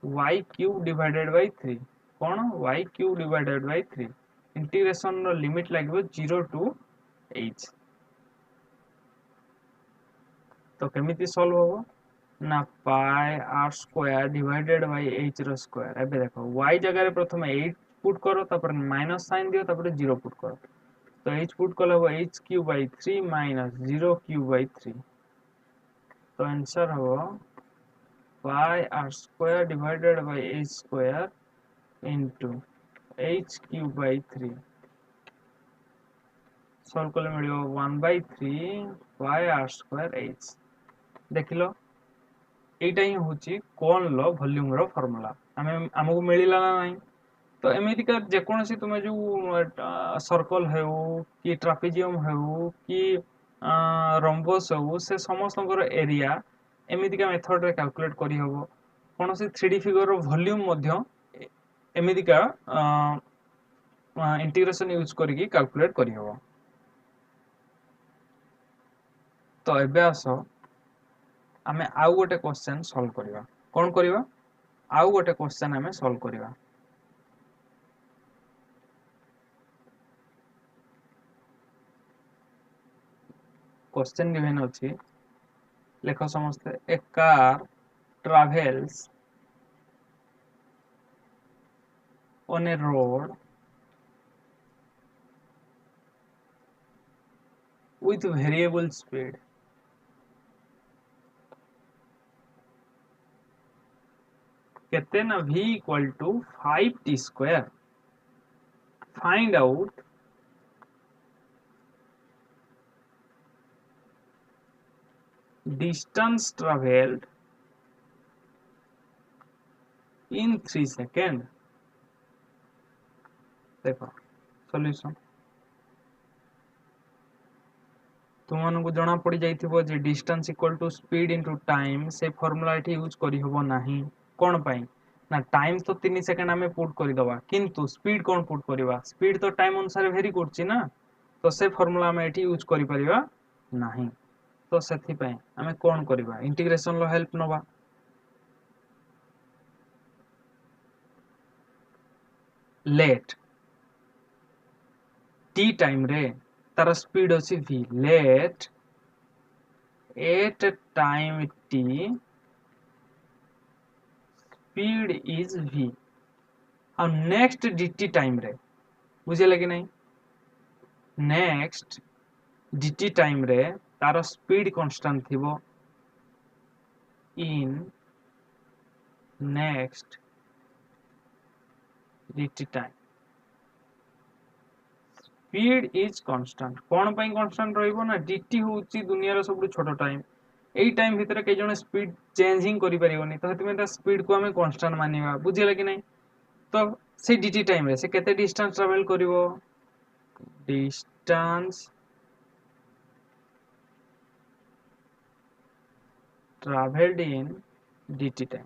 [SPEAKER 1] y cube divided by 3 कोन y cube divided by 3 integration रो लिमिट लागबो 0 टू h तो केमिति सॉल्व होबो ना pi r square divided by h रो स्क्वायर एबे देखो y जगह रे प्रथम 8 पुट करो तापर माइनस साइन दियो तापर 0 पुट करो तो h पुट कला हो h cube by 3 minus 0 cube by 3 तो आंसर हो पाई r square divided by h square into h cube by 3 solve कले मिलियो 1/3 पाई r स्क्वायर h देखिलो एटा ही होची कोन लो वॉल्यूम रो फार्मूला हमको मिलिला ना नहीं तो एमिति का जे कोनसी तुमे जो सर्कल हेउ कि ट्रापेजियम हेउ कि रोम्बस हेउ से समस्त एरिया एमिति का मेथड रे कैलकुलेट करी हबो कोनसी 3D फिगर रो वॉल्यूम मध्य एमिति का इंटीग्रेशन यूज करके कैलकुलेट करी हबो तो एबे आसो आमे आउ गोटे क्वेश्चन सॉल्व करिवा कोन करिवा आउ गोटे क्वेश्चन आमे सॉल्व करिवा क्वेश्चन गिवन अछि लेखो समस्ते ए car travels on a road with variable speed कहते ना v equal to 5t square find out distance traveled in 3 seconds देखो सॉल्यूशन तुमन को जना पड़ी जाइथिबो जे distance equal to speed into time से फार्मूला एठी यूज करी होबो नाही कोन पाई ना टाइम तो 3 सेकंड हमें पुट करि दबा किंतु स्पीड कोन पुट करिवा स्पीड तो टाइम अनुसार वेरी करछि ना तो से फार्मूला हमें एठी यूज करि परिबा नाही तो सेथि पई हमें कोन करिवा इंटीग्रेशन लो हेल्प नबा लेट t टाइम रे तार स्पीड अछि v let at time t speed is v और नेक्स्ट dt टाइम रे बुझे कि नहीं नेक्स्ट dt टाइम रे तार स्पीड कांस्टेंट थिबो in next dt time speed is constant कोन पई कांस्टेंट रहइबो ना dt होउची दुनिया रो सबटु छोटो टाइम एई टाइम भितर के जने स्पीड चेंजिंग करि परिबोनी तो हेतमे स्पीड को हमें कांस्टेंट मानिबा बुझिले कि नहीं तो से dt टाइम रे से केते डिस्टेंस ट्रैवल करिवो distance travelled in dt time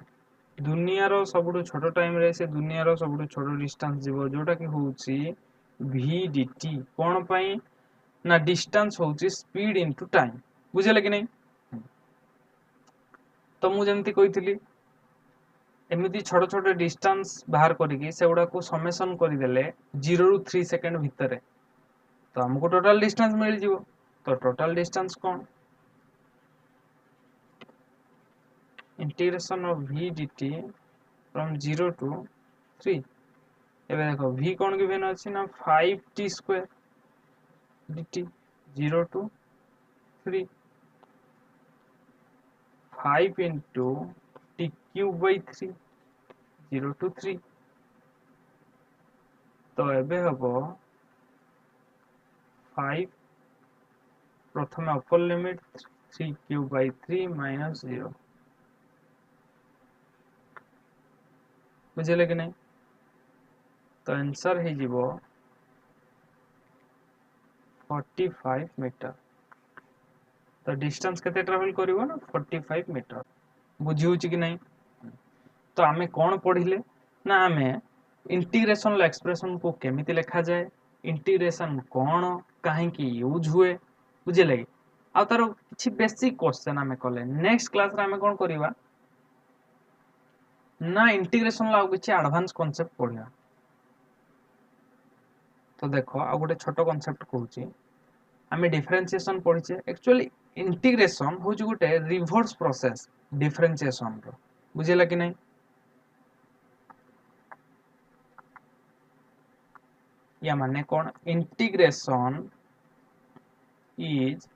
[SPEAKER 1] दुनिया रो सबटु छोटो टाइम रे से दुनिया रो सबटु छोटो डिस्टेंस जीवो जोटा कि होउची v dt कोन पई ना डिस्टेंस होउची स्पीड इनटू टाइम बुझिले कि नहीं तो मु जेमती कहितली एमिति छोटो छोटो डिस्टेंस बाहर करिकी सेगुडा को समेशन करिदेले 0 रु 3 सेकंड भितरे तो हमको टोटल डिस्टेंस मिल जिवो तो टोटल डिस्टेंस कोन integration of v dt from 0 to 3 एबे देखो v कोन गिवन अछि ना 5t square dt 0 to 3 5 into t cube by 3 0 to 3 तो एबे हबो 5 प्रथम upper limit 3 cube by 3 minus 0 बुझले कि नहीं तो आंसर हे जीवो 45 मीटर तो डिस्टेंस केते ट्रैवल करिवो ना 45 मीटर बुझिउ कि नहीं तो आमे कोन पढिले ना आमे इंटीग्रेशन एक्सप्रेशन को केमिति लिखा जाए इंटीग्रेशन कोन काहे की यूज हुए बुझले आ तार किछि बेसिक क्वेश्चन आमे कले नेक्स्ट क्लास रे आमे कोन करिवा ना इंटीग्रेशन ला किछि एडवांस कांसेप्ट पढिया तो देखो आ गोटे छोटो कांसेप्ट कहूची आमे डिफरेंशिएशन पढिचे एक्चुअली इंटीग्रेशन हो जो गोटे रिवर्स प्रोसेस डिफरेंशिएशन रो बुझिला कि नहीं या माने कौन integration is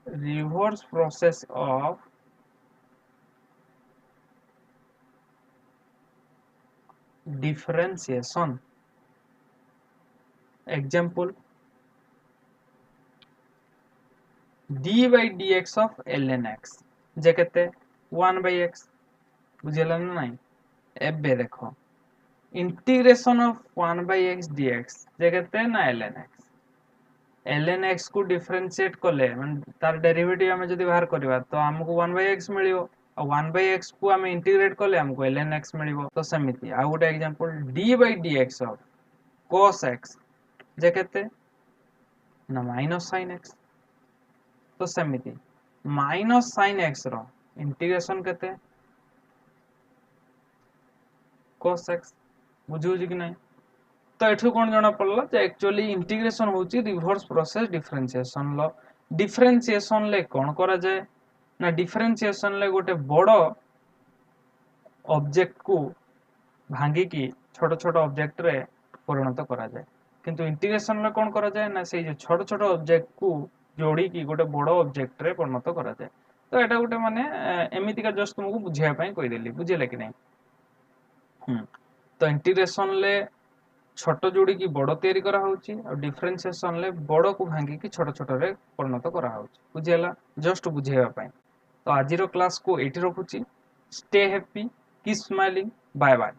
[SPEAKER 1] reverse process of differentiation example d by dx of ln x जे केते 1 by x बुझिला ना नहीं एबे देखो integration of 1 by x dx जे केते ना ln x को डिफरेंशिएट करले माने तार डेरिवेटिव हमें जदी बाहर करबा तो हमको 1 by x मिलियो और 1 by x को हमें इंटीग्रेट करले हमको ln x मिलियो तो समिति आ गोटे example d by dx of cos x जे केते ना माइनस sin x तो समिति माइनस sin x रो इंटीग्रेशन केते cos x बुझिउ कि नहीं तो एठु कोन जणा पड़ला जे एक्चुअली इंटीग्रेशन होची रिवर्स प्रोसेस डिफरेंशिएशन लो डिफरेंशिएशन ले कोन करा जाय ना डिफरेंशिएशन ले गोटे बड़ो ऑब्जेक्ट को भांगी की छोटो छोटो ऑब्जेक्ट रे परिणत करा जाय किंतु इंटीग्रेशन ले कोन करा जाय ना से जे छोटो छोटो ऑब्जेक्ट को जोड़ी की गोटे बड़ो ऑब्जेक्ट रे परिणत करा जाय तो एटा गोटे माने एमिति का जस्ट तुमको बुझिया पई कहि देली बुझिले कि नहीं तो इंटीग्रेशन ले छोट जोड़ी की बड़ तैयारी करा होची और डिफरेंशिएशन ले बड़ को भांगी की छोट छोट रे परिणत करा होची बुझियला जस्ट बुझेबा पई तो आज रो क्लास को एठी रखुची stay happy keep smiling bye bye.